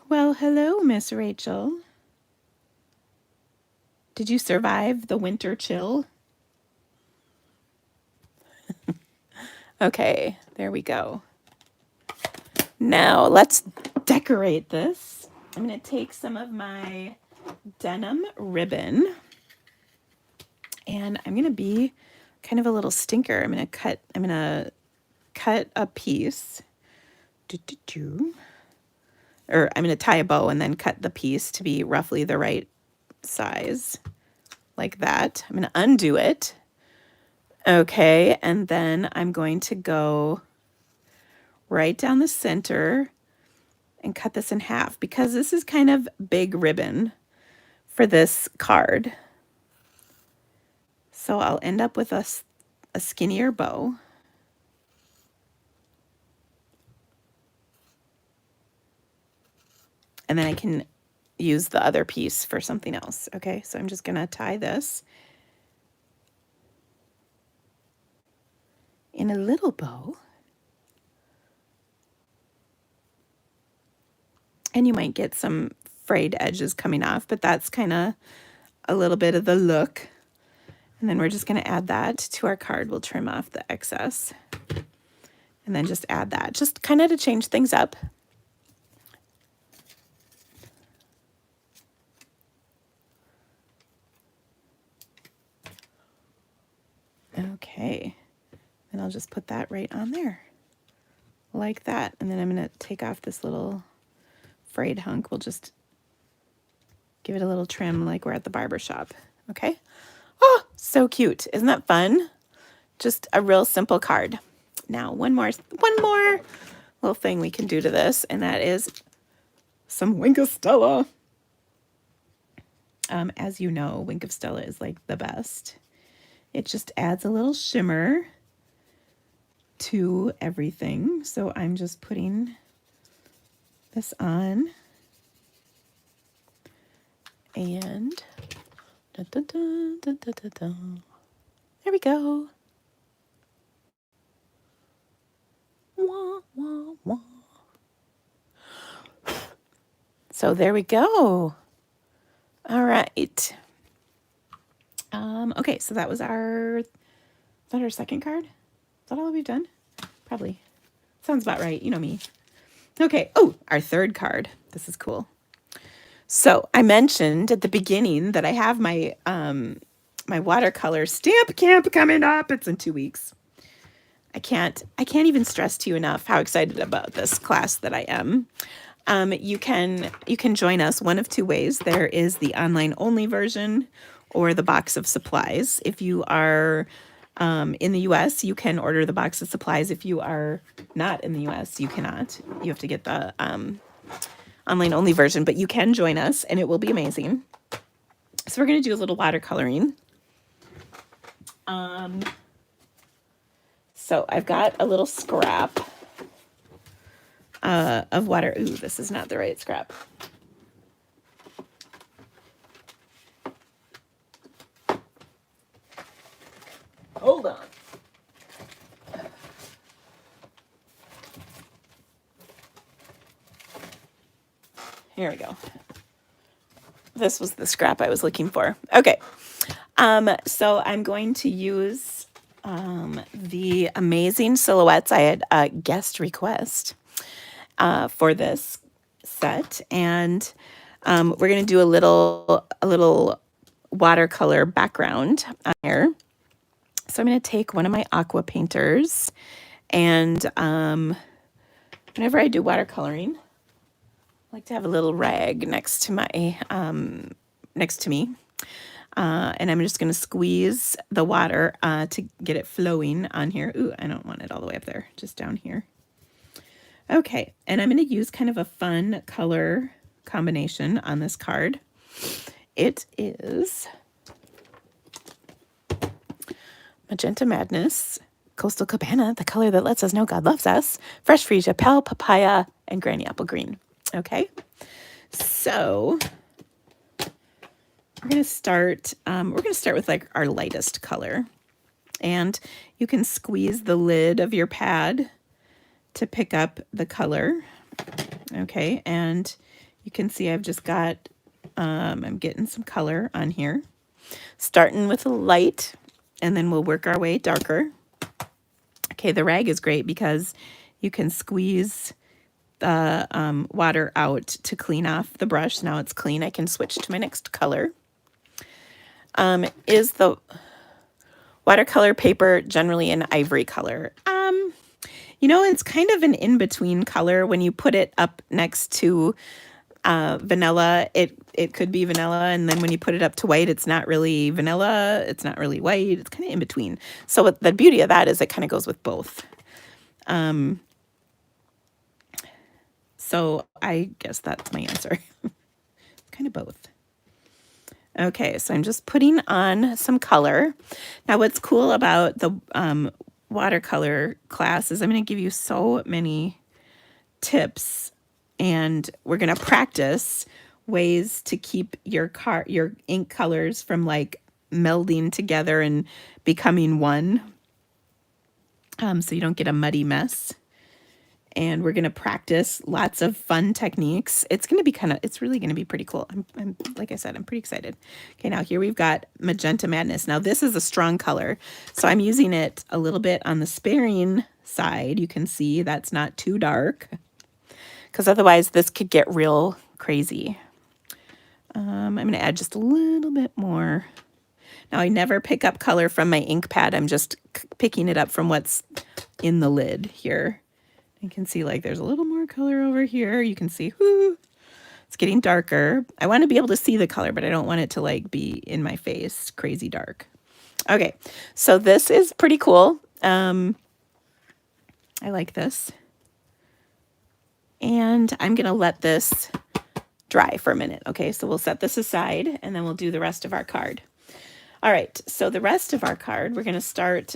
Speaker 1: Well, hello, Miss Rachel. Did you survive the winter chill? Okay, there we go. Now let's decorate this. I'm going to take some of my denim ribbon, and I'm going to be kind of a little stinker. I'm going to cut a piece. Or I'm going to tie a bow and then cut the piece to be roughly the right size, like that. I'm going to undo it. Okay, and then I'm going to go right down the center and cut this in half, because this is kind of big ribbon for this card. So I'll end up with a skinnier bow. And then I can use the other piece for something else. Okay, so I'm just going to tie this in a little bow. And you might get some frayed edges coming off, but that's kind of a little bit of the look. And then we're just going to add that to our card. We'll trim off the excess and then just add that, just kind of to change things up. Okay, and I'll just put that right on there.
Speaker 2: like that. And then I'm going to take off this little frayed hunk. We'll just give it a little trim like we're at the barber shop. Okay. Oh, so cute. Isn't that fun? Just a real simple card. Now, one more little thing we can do to this, and that is some Wink of Stella. As you know, Wink of Stella is like the best. It just adds a little shimmer to everything. So I'm just putting this on. And da, da, da, da, da, da, da. There we go. Wah, wah, wah. So there we go. All right. Okay, so that was is that our second card? Is that all we've done? Probably. Sounds about right. You know me. Okay. Oh, our third card. This is cool. So I mentioned at the beginning that I have my my watercolor stamp camp coming up. It's in 2 weeks. I can't even stress to you enough how excited about this class that I am. You can join us one of two ways. There is the online only version or the box of supplies. If you are in the US, you can order the box of supplies. If you are not in the US, you cannot. You have to get the online only version, but you can join us and it will be amazing. So we're going to do a little watercoloring. So I've got a little scrap of water. Ooh, this is not the right scrap. Hold on. Here we go. This was the scrap I was looking for. Okay. So I'm going to use the amazing silhouettes. I had a guest request for this set, and we're going to do a little watercolor background on here. So I'm going to take one of my aqua painters, and whenever I do watercoloring, I like to have a little rag next to me, and I'm just going to squeeze the water to get it flowing on here. Ooh, I don't want it all the way up there, just down here. Okay, and I'm going to use kind of a fun color combination on this card. It is Magenta Madness, Coastal Cabana, the color that lets us know God loves us, Fresh Freesia, Pale Papaya, and Granny Apple Green. Okay, so we're going to start with like our lightest color. And you can squeeze the lid of your pad to pick up the color. Okay, and you can see I've just got, I'm getting some color on here. Starting with a light, and then we'll work our way darker. Okay, the rag is great because you can squeeze the water out to clean off the brush. Now it's clean. I can switch to my next color. Is the watercolor paper generally an ivory color? It's kind of an in-between color. When you put it up next to vanilla, it could be vanilla, and then when you put it up to white, it's not really vanilla, it's not really white, it's kind of in between. So what the beauty of that is it kind of goes with both. So I guess that's my answer. Kind of both. Okay, so I'm just putting on some color. Now what's cool about the watercolor class is I'm going to give you so many tips, and we're going to practice ways to keep your ink colors from like melding together and becoming one, so you don't get a muddy mess. And we're going to practice lots of fun techniques. It's really going to be pretty cool. I'm like I said, I'm pretty excited. Okay, now here we've got Magenta Madness. Now this is a strong color, so I'm using it a little bit on the sparing side. You can see that's not too dark, because otherwise this could get real crazy. I'm going to add just a little bit more. Now I never pick up color from my ink pad. I'm just picking it up from what's in the lid here. You can see like there's a little more color over here. You can see, whoo, it's getting darker. I want to be able to see the color, but I don't want it to like be in my face, crazy dark. Okay, so this is pretty cool. I like this. And I'm going to let this dry for a minute. Okay, so we'll set this aside and then we'll do the rest of our card. All right, so the rest of our card, we're going to start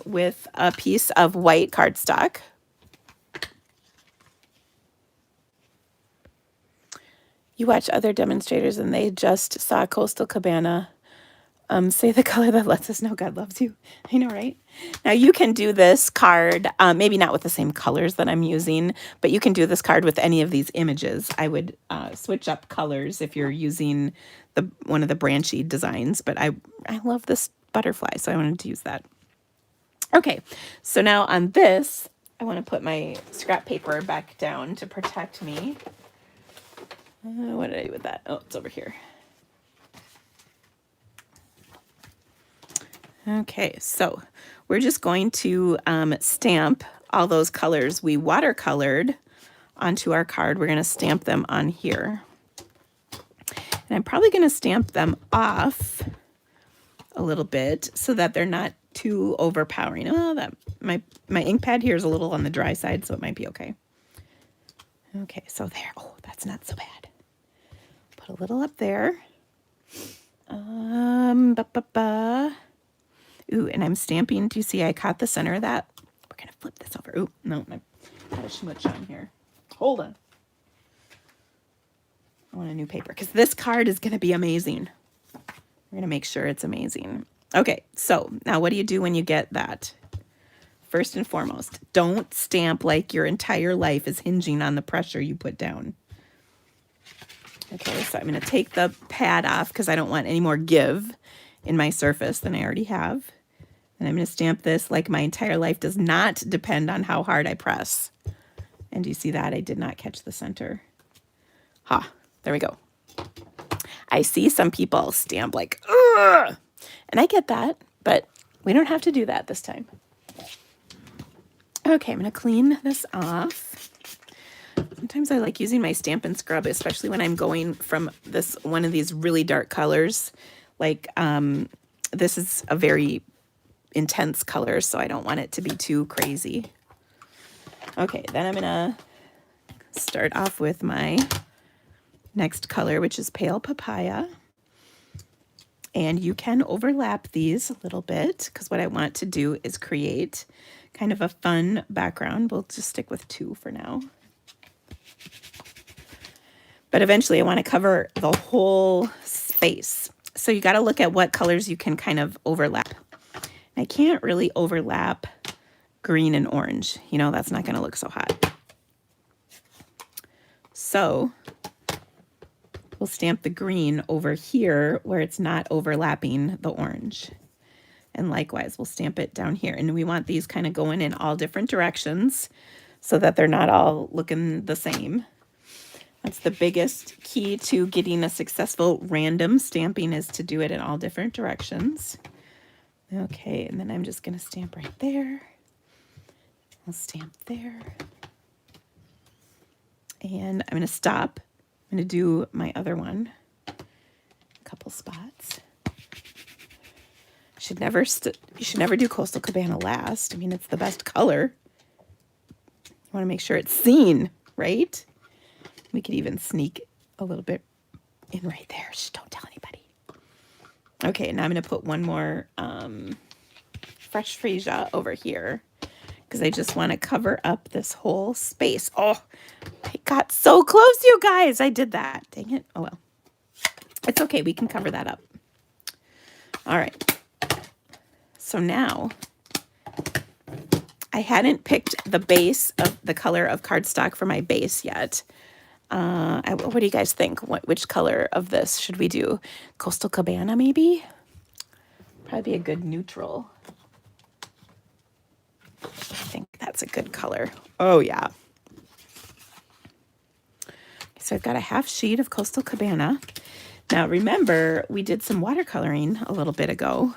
Speaker 2: with a piece of white cardstock. You watch other demonstrators and they just saw Coastal Cabana say the color that lets us know God loves you. I know, right? Now you can do this card, maybe not with the same colors that I'm using, but you can do this card with any of these images. I would switch up colors if you're using one of the branchy designs, but I love this butterfly, so I wanted to use that. Okay, so now on this, I want to put my scrap paper back down to protect me. What did I do with that? Oh, it's over here. Okay, so we're just going to stamp all those colors we watercolored onto our card. We're going to stamp them on here. And I'm probably going to stamp them off a little bit so that they're not too overpowering. Oh, that my ink pad here is a little on the dry side, so it might be okay. Okay, so there. Oh, that's not so bad. Put a little up there. Ooh, and I'm stamping. Do you see I caught the center of that? We're going to flip this over. Ooh, no, I got a smudge on here. Hold on. I want a new paper because this card is going to be amazing. We're going to make sure it's amazing. Okay, so now what do you do when you get that? First and foremost, don't stamp like your entire life is hinging on the pressure you put down. Okay, so I'm going to take the pad off because I don't want any more give in my surface than I already have. And I'm going to stamp this like my entire life does not depend on how hard I press. And do you see that? I did not catch the center. Ha, there we go. I see some people stamp like, ugh! And I get that, but we don't have to do that this time. Okay, I'm going to clean this off. Sometimes I like using my Stampin' Scrub, especially when I'm going from one of these really dark colors. Like this is a very intense color, so I don't want it to be too crazy. Okay, then I'm going to start off with my next color, which is Pale Papaya. And you can overlap these a little bit because what I want to do is create kind of a fun background. We'll just stick with 2 for now. But eventually I want to cover the whole space. So you got to look at what colors you can kind of overlap. I can't really overlap green and orange. You know, that's not going to look so hot. So we'll stamp the green over here where it's not overlapping the orange. And likewise, we'll stamp it down here. And we want these kind of going in all different directions so that they're not all looking the same. That's the biggest key to getting a successful random stamping is to do it in all different directions. Okay, and then I'm just going to stamp right there. I'll stamp there. And I'm going to stop. I'm going to do my other one. A couple spots. You should never do Coastal Cabana last. I mean, it's the best color. You want to make sure it's seen, right? We could even sneak a little bit in right there. Shh, don't tell anybody. Okay, now I'm going to put one more fresh freesia over here because I just want to cover up this whole space. Oh, I got so close, you guys. I did that. Dang it. Oh, well. It's okay. We can cover that up. All right. So now I hadn't picked the base of the color of cardstock for my base yet. What do you guys think? Which color of this should we do? Coastal Cabana, maybe? Probably be a good neutral. I think that's a good color. Oh, yeah. So I've got a half sheet of Coastal Cabana. Now, remember, we did some watercoloring a little bit ago.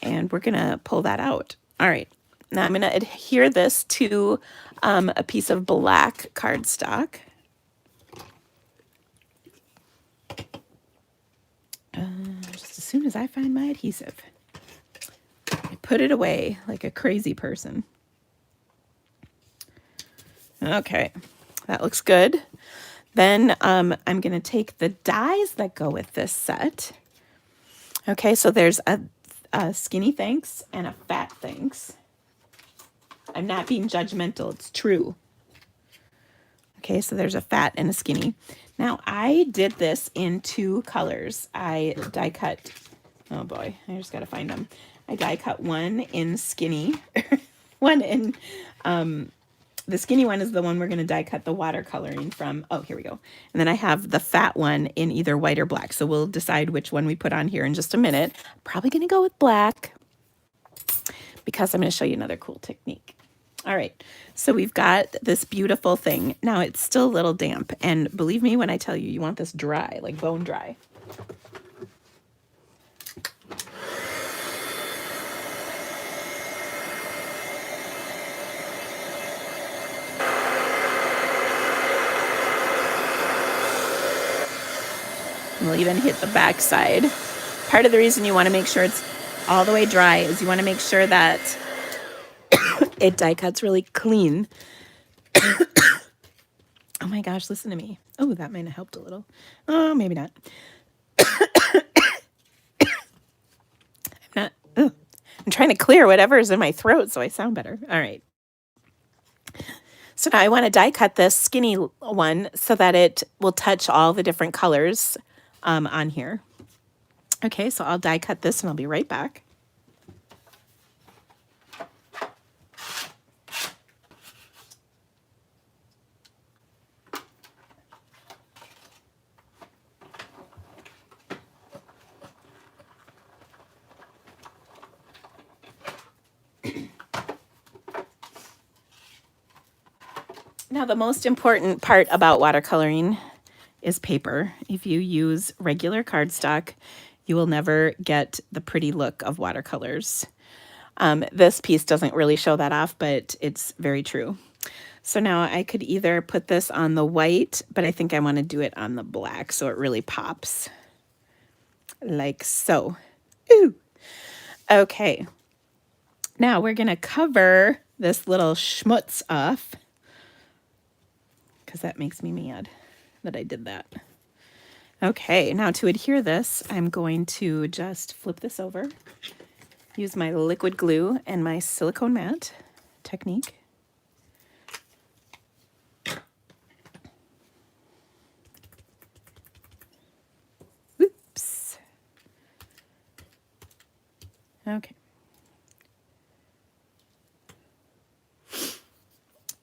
Speaker 2: And we're going to pull that out. All right. Now I'm going to adhere this to a piece of black cardstock. Just as soon as I find my adhesive, I put it away like a crazy person. Okay, that looks good. Then I'm going to take the dies that go with this set. Okay, so there's a skinny thanks and a fat thanks. I'm not being judgmental, it's true. Okay, so there's a fat and a skinny. Now I did this in 2 colors. I die cut, oh boy, I just gotta find them. I die cut one in skinny, one in, the skinny one is the one we're gonna die cut the watercoloring from. Oh, here we go. And then I have the fat one in either white or black. So we'll decide which one we put on here in just a minute. Probably gonna go with black because I'm gonna show you another cool technique. All right, so we've got this beautiful thing. Now it's still a little damp, and believe me when I tell you, you want this dry, like bone dry. And we'll even hit the back side. Part of the reason you want to make sure it's all the way dry is you want to make sure that it die cuts really clean. Oh my gosh, listen to me. Oh, that might have helped a little. Oh, maybe not. I'm trying to clear whatever is in my throat so I sound better. All right. So now I want to die cut this skinny one so that it will touch all the different colors on here. Okay, so I'll die cut this and I'll be right back. Now, the most important part about watercoloring is paper. If you use regular cardstock, you will never get the pretty look of watercolors. This piece doesn't really show that off, but it's very true. So now I could either put this on the white, but I think I want to do it on the black so it really pops. Like so. Ooh. Okay. Now we're going to cover this little schmutz off, because that makes me mad that I did that. Okay, now to adhere this, I'm going to just flip this over, use my liquid glue and my silicone mat technique. Oops. Okay.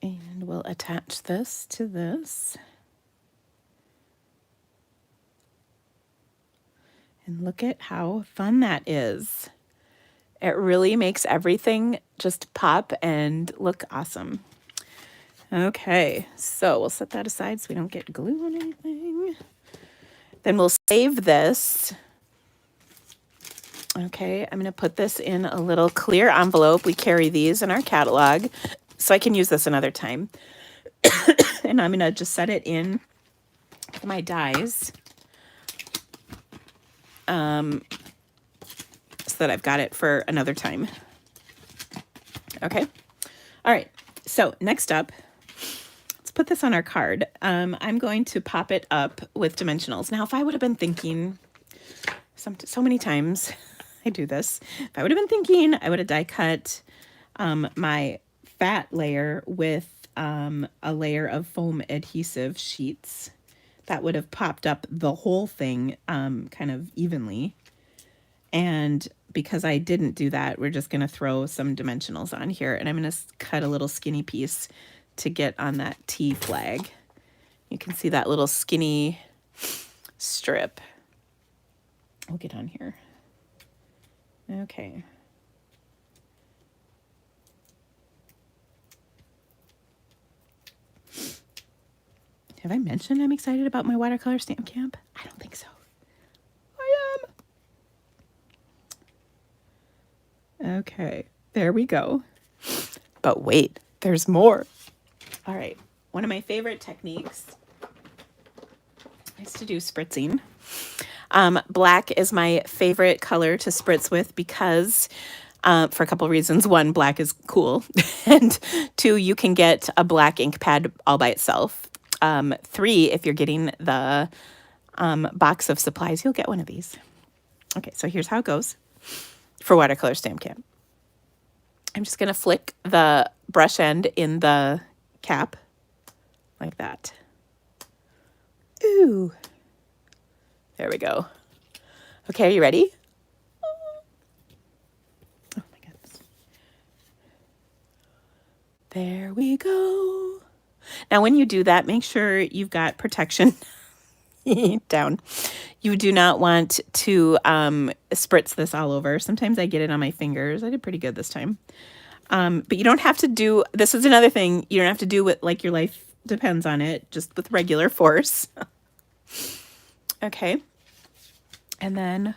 Speaker 2: And we'll attach this to this. And look at how fun that is. It really makes everything just pop and look awesome. Okay, so we'll set that aside so we don't get glue on anything. Then we'll save this. Okay, I'm going to put this in a little clear envelope. We carry these in our catalog, so I can use this another time. And I'm going to just set it in my dies so that I've got it for another time. Okay. All right. So next up, let's put this on our card. I'm going to pop it up with dimensionals. Now, if I would have been thinking, so many times I do this, if I would have been thinking, I would have die cut my fat layer with a layer of foam adhesive sheets. That would have popped up the whole thing kind of evenly. And because I didn't do that, we're just going to throw some dimensionals on here. And I'm going to cut a little skinny piece to get on that T flag. You can see that little skinny strip. We'll get on here. Okay. Have I mentioned I'm excited about my watercolor stamp camp? I don't think so. I am. Okay, there we go. But wait, there's more. All right. One of my favorite techniques is to do spritzing. Black is my favorite color to spritz with because for a couple of reasons. One, black is cool. And two, you can get a black ink pad all by itself. Three, if you're getting the box of supplies, you'll get one of these. Okay, so here's how it goes for Watercolor Stamp Camp. I'm just going to flick the brush end in the cap like that. Ooh. There we go. Okay, are you ready? Oh my goodness. There we go. Now, when you do that, make sure you've got protection down. You do not want to spritz this all over. Sometimes I get it on my fingers. I did pretty good this time. But you don't have to do, this is another thing, you don't have to do what like your life depends on it, just with regular force. Okay. And then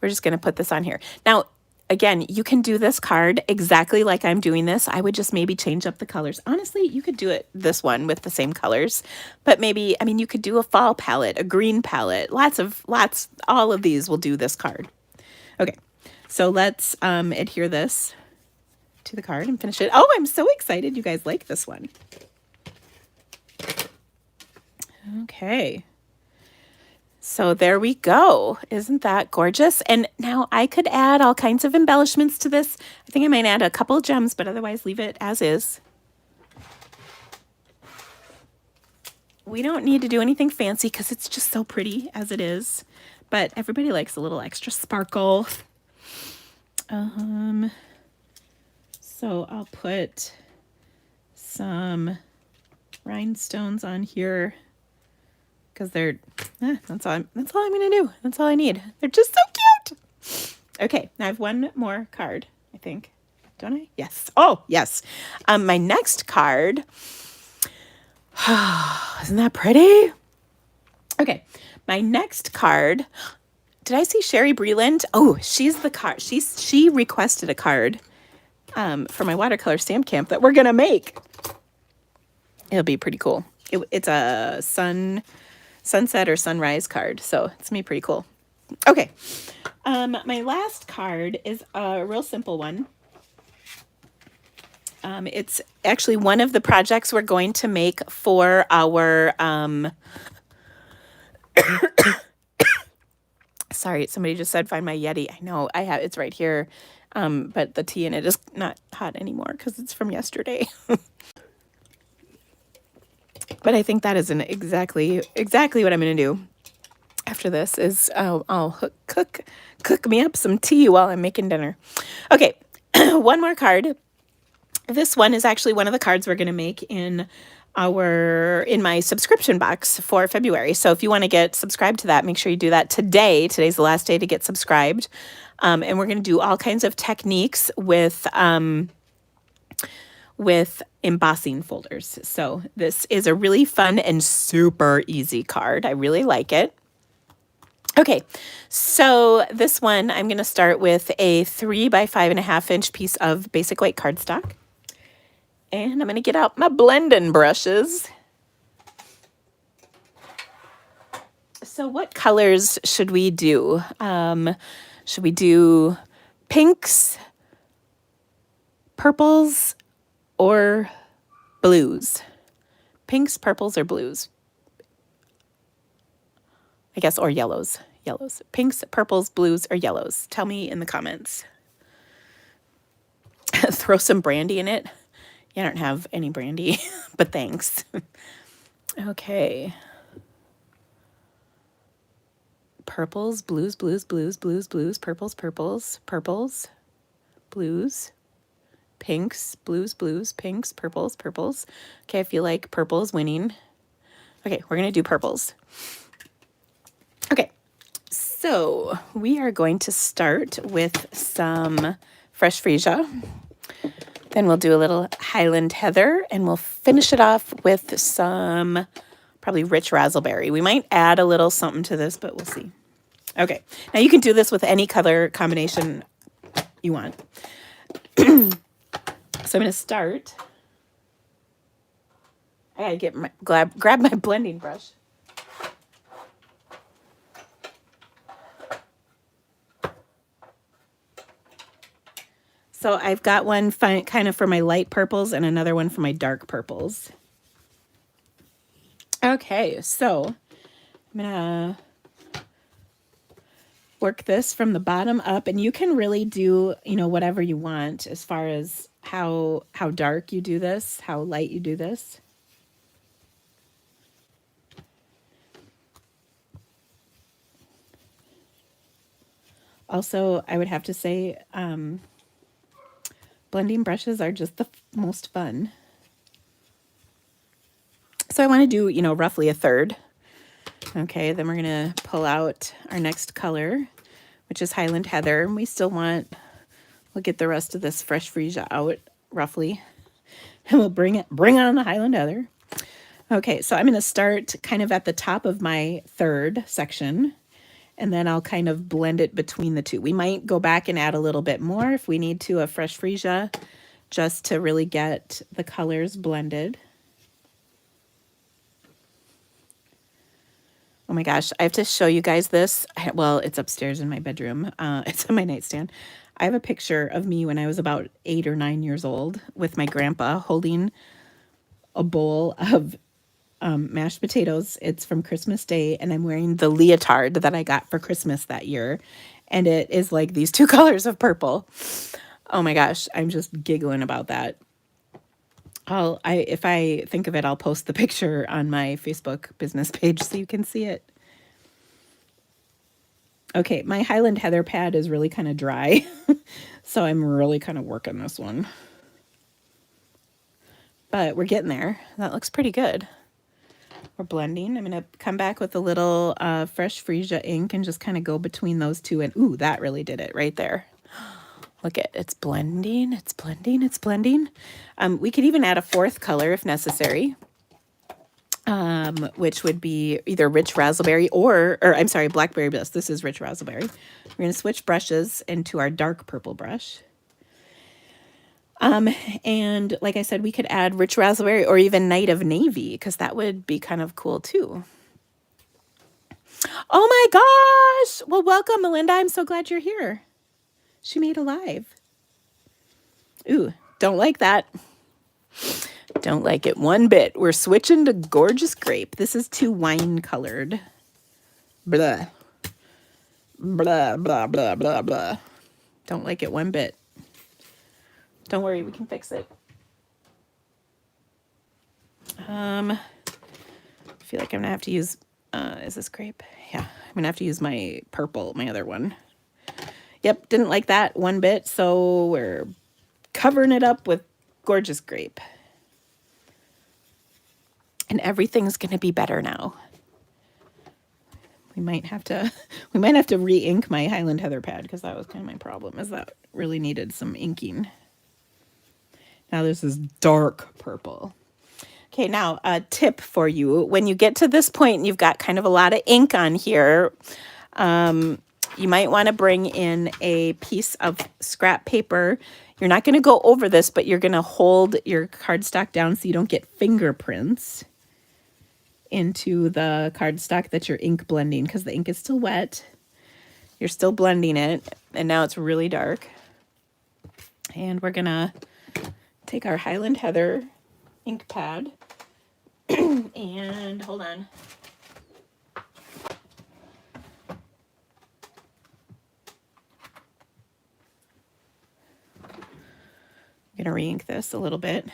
Speaker 2: we're just going to put this on here. Now, again, you can do this card exactly like I'm doing this. I would just maybe change up the colors. Honestly, you could do it this one with the same colors, but maybe, I mean, you could do a fall palette, a green palette, all of these will do this card. Okay. So let's adhere this to the card and finish it. Oh, I'm so excited you guys like this one. Okay. So there we go. Isn't that gorgeous? And now I could add all kinds of embellishments to this. I think I might add a couple of gems, but otherwise leave it as is. We don't need to do anything fancy because it's just so pretty as it is. But everybody likes a little extra sparkle. So I'll put some rhinestones on here because they're, that's all I'm going to do. That's all I need. They're just so cute. Okay, now I have one more card, I think. Don't I? Yes. Oh, yes. My next card. Isn't that pretty? Okay, my next card. Did I see Sherry Breland? Oh, she's the card. She requested a card for my watercolor stamp camp that we're gonna make. It'll be pretty cool. It's a sunset or sunrise card, so it's gonna be pretty cool. Okay, my last card is a real simple one. It's actually one of the projects we're going to make for our sorry, somebody just said find my Yeti. I know I have, it's right here. But the tea in it is not hot anymore because it's from yesterday. But I think that isn't exactly what I'm going to do after this is I'll cook me up some tea while I'm making dinner. Okay, one more card. This one is actually one of the cards we're going to make in my subscription box for February. So if you want to get subscribed to that, make sure you do that today. Today's the last day to get subscribed. And we're going to do all kinds of techniques with embossing folders. So this is a really fun and super easy card. I really like it. Okay, so this one, I'm going to start with a 3 by 5.5 inch piece of basic white cardstock. And I'm going to get out my blending brushes. So what colors should we do? Should we do pinks, purples, or blues? Pinks, purples, or blues? I guess, or yellows. Yellows. Pinks, purples, blues, or yellows. Tell me in the comments. Throw some brandy in it. Yeah, I don't have any brandy, but thanks. Okay. Purples, blues, blues, blues, blues, blues, purples, purples, purples, blues, pinks, blues, blues, pinks, purples, purples. Okay, I feel like purple is winning. Okay, we're going to do purples. Okay, so we are going to start with some fresh freesia. Then we'll do a little Highland Heather, and we'll finish it off with some probably rich raspberry. We might add a little something to this, but we'll see. Okay, now you can do this with any color combination you want. So So I'm going to start. I gotta get my grab my blending brush. So I've got one kind of for my light purples and another one for my dark purples. Okay, so I'm gonna work this from the bottom up, and you can really do, you know, whatever you want as far as how dark you do this, how light you do this. Also, I would have to say, blending brushes are just the most fun. So I want to do, you know, roughly a third. Okay, then we're going to pull out our next color, which is Highland Heather. And we still want, we'll get the rest of this fresh freesia out roughly. And we'll bring on the Highland Heather. Okay, so I'm going to start kind of at the top of my third section. And then I'll kind of blend it between the two. We might go back and add a little bit more if we need to, a fresh freesia, just to really get the colors blended. Oh my gosh, I have to show you guys this. Well, it's upstairs in my bedroom. It's on my nightstand. I have a picture of me when I was about 8 or 9 years old with my grandpa holding a bowl of mashed potatoes. It's from Christmas Day, and I'm wearing the leotard that I got for Christmas that year. And it is like these two colors of purple. Oh my gosh, I'm just giggling about that. If I think of it, I'll post the picture on my Facebook business page so you can see it. Okay, my Highland Heather pad is really kind of dry, so I'm really kind of working this one. But we're getting there. That looks pretty good. We're blending. I'm going to come back with a little fresh freesia ink and just kind of go between those two. And ooh, that really did it right there. Look at it's blending, it's blending, it's blending. We could even add a fourth color if necessary, which would be either rich raspberry or I'm sorry, blackberry bliss. This is rich raspberry. We're going to switch brushes into our dark purple brush. And like I said, we could add rich raspberry or even night of navy, because that would be kind of cool too. Oh my gosh! Well, welcome, Melinda. I'm so glad you're here. She made a live. Ooh, don't like that. Don't like it one bit. We're switching to Gorgeous Grape. This is too wine colored. Blah. Blah, blah, blah, blah, blah. Don't like it one bit. Don't worry, we can fix it. I feel like I'm gonna have to use, is this grape? Yeah, I'm gonna have to use my purple, my other one. Yep, didn't like that one bit, so we're covering it up with Gorgeous Grape. And everything's gonna be better now. We might have to re-ink my Highland Heather pad, because that was kind of my problem, is that really needed some inking. Now this is dark purple. Okay, now a tip for you. When you get to this point and you've got kind of a lot of ink on here, you might want to bring in a piece of scrap paper. You're not going to go over this, but you're going to hold your cardstock down so you don't get fingerprints into the cardstock that you're ink blending, because the ink is still wet. You're still blending it, and now it's really dark. And we're going to take our Highland Heather ink pad and hold on. I'm going to re-ink this a little bit.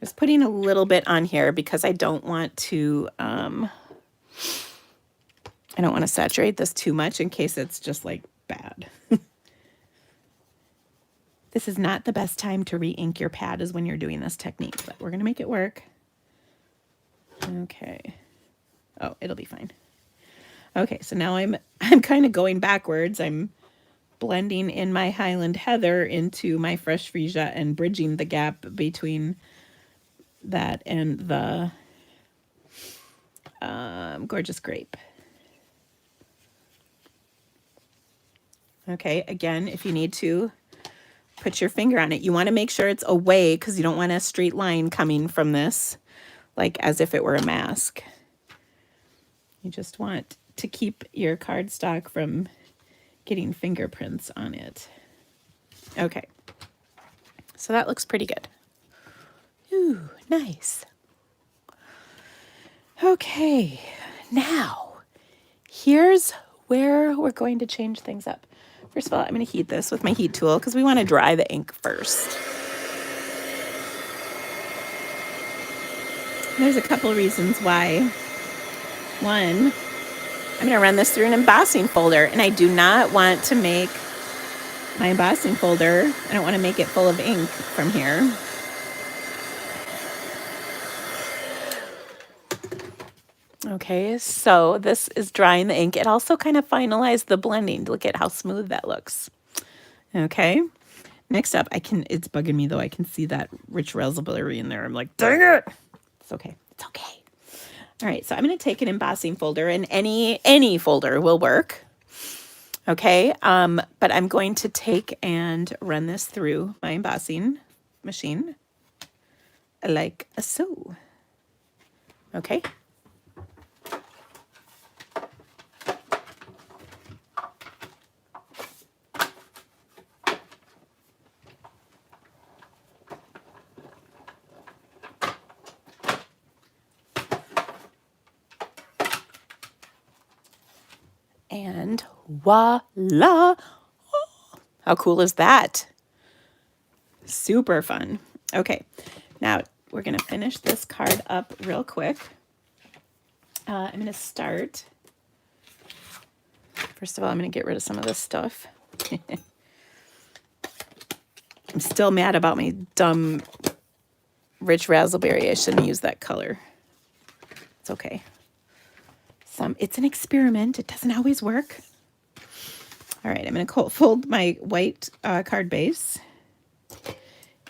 Speaker 2: Just putting a little bit on here because I don't want to saturate this too much in case it's just like bad. This is not the best time to re-ink your pad, is when you're doing this technique, but we're going to make it work. Okay. Oh, it'll be fine. Okay, so now I'm kind of going backwards. I'm blending in my Highland Heather into my fresh freesia and bridging the gap between that and the Gorgeous Grape. Okay, again, if you need to, put your finger on it. You want to make sure it's away because you don't want a straight line coming from this, like as if it were a mask. You just want to keep your cardstock from getting fingerprints on it. Okay, so that looks pretty good. Ooh, nice. Okay, now here's where we're going to change things up. First of all, I'm going to heat this with my heat tool because we want to dry the ink first. There's a couple reasons why. One, I'm going to run this through an embossing folder, and I do not want to make my embossing folder, I don't want to make it full of ink from here. Okay, so this is drying the ink. It also kind of finalized the blending. Look at how smooth that looks. Okay, next up, it's bugging me though. I can see that rich raspberry in there. I'm like, dang it. It's okay. It's okay. All right, so I'm going to take an embossing folder, and any folder will work. Okay, but I'm going to take and run this through my embossing machine like so. Okay. And voila! Oh, how cool is that? Super fun. Okay, now we're going to finish this card up real quick. I'm going to start. First of all, I'm going to get rid of some of this stuff. I'm still mad about my dumb rich raspberry. I shouldn't use that color. It's okay. It's an experiment. It doesn't always work. All right, I'm going to fold my white card base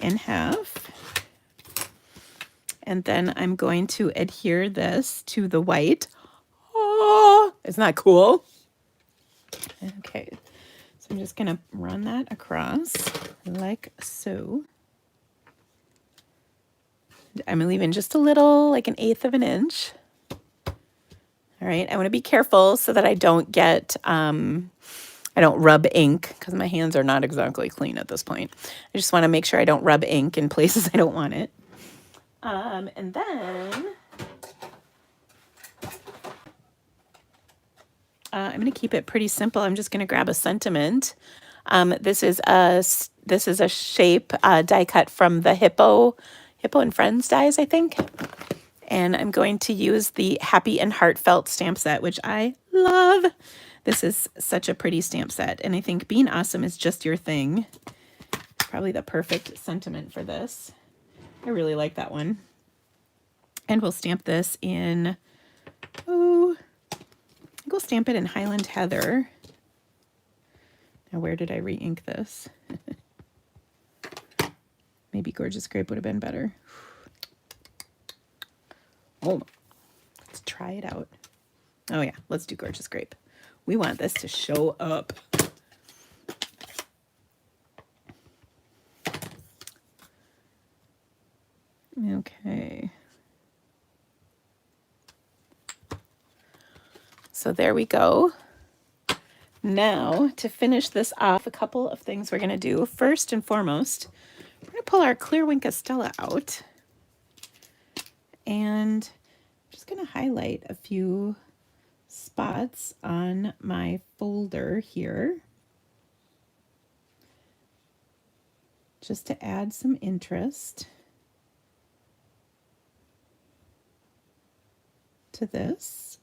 Speaker 2: in half. And then I'm going to adhere this to the white. Oh, isn't that cool? Okay, so I'm just going to run that across like so. I'm leaving just a little, like 1/8 of an inch. All right, I want to be careful so that I don't get, I don't rub ink because my hands are not exactly clean at this point. I just want to make sure I don't rub ink in places I don't want it. And then I'm going to keep it pretty simple. I'm just going to grab a sentiment. This is a shape die cut from the Hippo and Friends dies, I think. And I'm going to use the Happy and Heartfelt stamp set, which I love. This is such a pretty stamp set. And I think being awesome is just your thing. Probably the perfect sentiment for this. I really like that one. And we'll stamp this in, I think we'll stamp it in Highland Heather. Now, where did I re-ink this? Maybe Gorgeous Grape would have been better. Hold on. Let's try it out. Oh yeah, let's do Gorgeous Grape. We want this to show up. Okay. So there we go. Now, to finish this off, a couple of things we're going to do. First and foremost, we're going to pull our clear Wink Stella out. And I'm just going to highlight a few spots on my folder here, just to add some interest to this.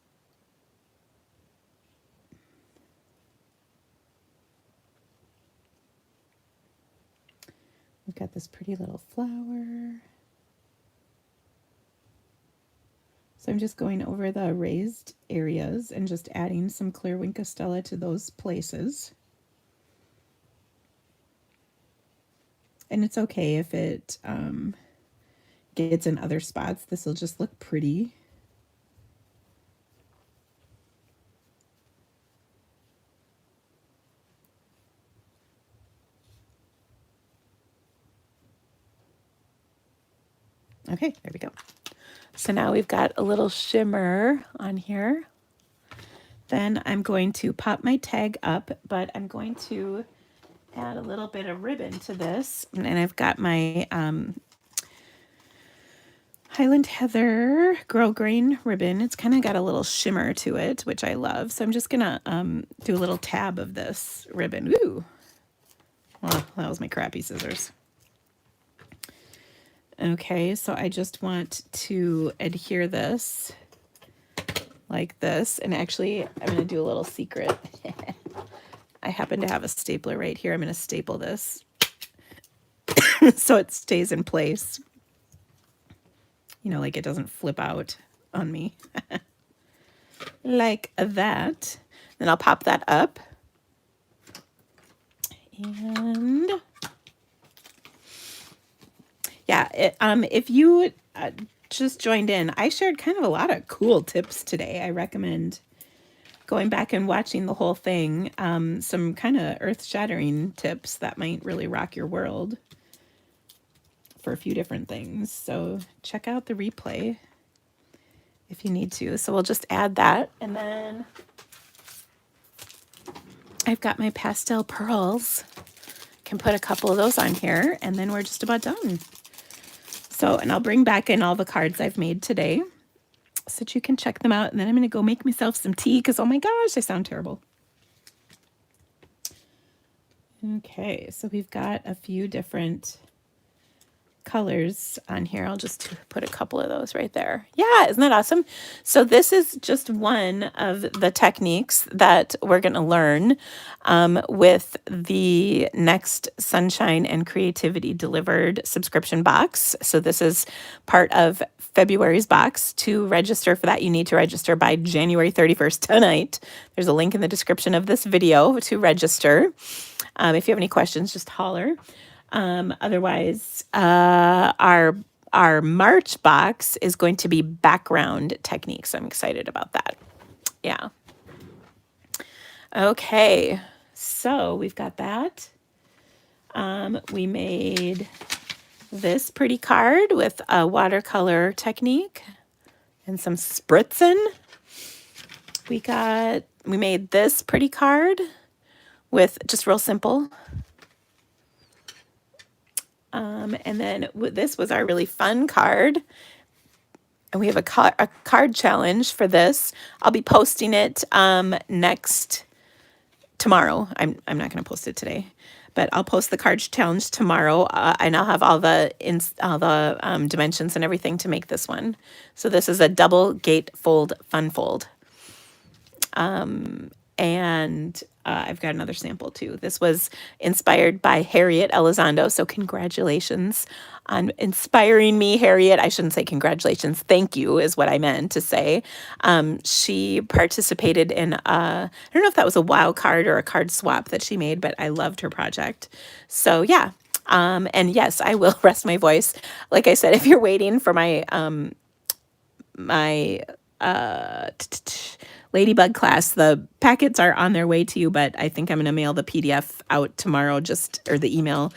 Speaker 2: We've got this pretty little flower. So I'm just going over the raised areas and just adding some clear Wink Stella to those places. And it's okay if it gets in other spots. This will just look pretty. Okay, there we go. So now we've got a little shimmer on here. Then I'm going to pop my tag up, but I'm going to add a little bit of ribbon to this. And I've got my Highland Heather Girl Grain ribbon. It's kind of got a little shimmer to it, which I love. So I'm just going to do a little tab of this ribbon. Ooh. Well, that was my crappy scissors. Okay, so I just want to adhere this like this. And actually, I'm going to do a little secret. I happen to have a stapler right here. I'm going to staple this so it stays in place. You know, like it doesn't flip out on me. Like that. Then I'll pop that up. And yeah, if you just joined in, I shared kind of a lot of cool tips today. I recommend going back and watching the whole thing. Some kind of earth-shattering tips that might really rock your world for a few different things. So check out the replay if you need to. So we'll just add that. And then I've got my pastel pearls. Can put a couple of those on here, and then we're just about done. So, and I'll bring back in all the cards I've made today so that you can check them out. And then I'm going to go make myself some tea because, oh my gosh, I sound terrible. Okay, so we've got a few different colors on here. I'll just put a couple of those right there. Yeah, isn't that awesome? So this is just one of the techniques that we're going to learn with the next Sunshine and Creativity Delivered subscription box. So this is part of February's box. To register for that, you need to register by January 31st tonight. There's a link in the description of this video to register. If you have any questions, just holler. Otherwise, our March box is going to be background techniques. I'm excited about that. Yeah. Okay. So we've got that. We made this pretty card with a watercolor technique and some Spritzing. We made this pretty card with just real simple. And then this was our really fun card. And we have a card challenge for this. I'll be posting it tomorrow. I'm not going to post it today, but I'll post the card challenge tomorrow. And I'll have all the dimensions and everything to make this one. So this is a double gatefold fun fold. And I've got another sample too. This was inspired by Harriet Elizondo. So congratulations on inspiring me, Harriet. I shouldn't say congratulations. Thank you is what I meant to say. She participated in, I don't know if that was a wild card or a card swap that she made, but I loved her project. So yeah. And yes, I will rest my voice. Like I said, if you're waiting for my, Ladybug class, the packets are on their way to you, but I think I'm going to mail the PDF out tomorrow, or the email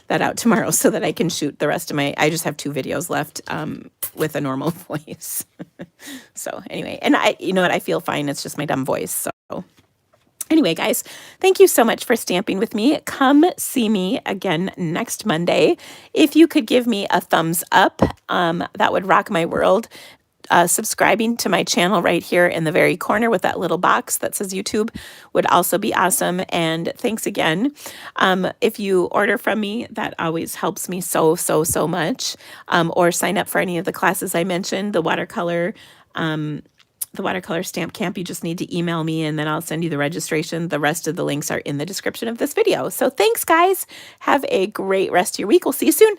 Speaker 2: that out tomorrow so that I can shoot the rest of I just have 2 videos left with a normal voice. So anyway, and you know what, I feel fine. It's just my dumb voice. So anyway, guys, thank you so much for stamping with me. Come see me again next Monday. If you could give me a thumbs up, that would rock my world. Subscribing to my channel right here in the very corner with that little box that says YouTube would also be awesome. And thanks again. If you order from me, that always helps me so much. Or sign up for any of the classes I mentioned, the watercolor stamp camp. You just need to email me and then I'll send you the registration. The rest of the links are in the description of this video. So thanks, guys. Have a great rest of your week. We'll see you soon.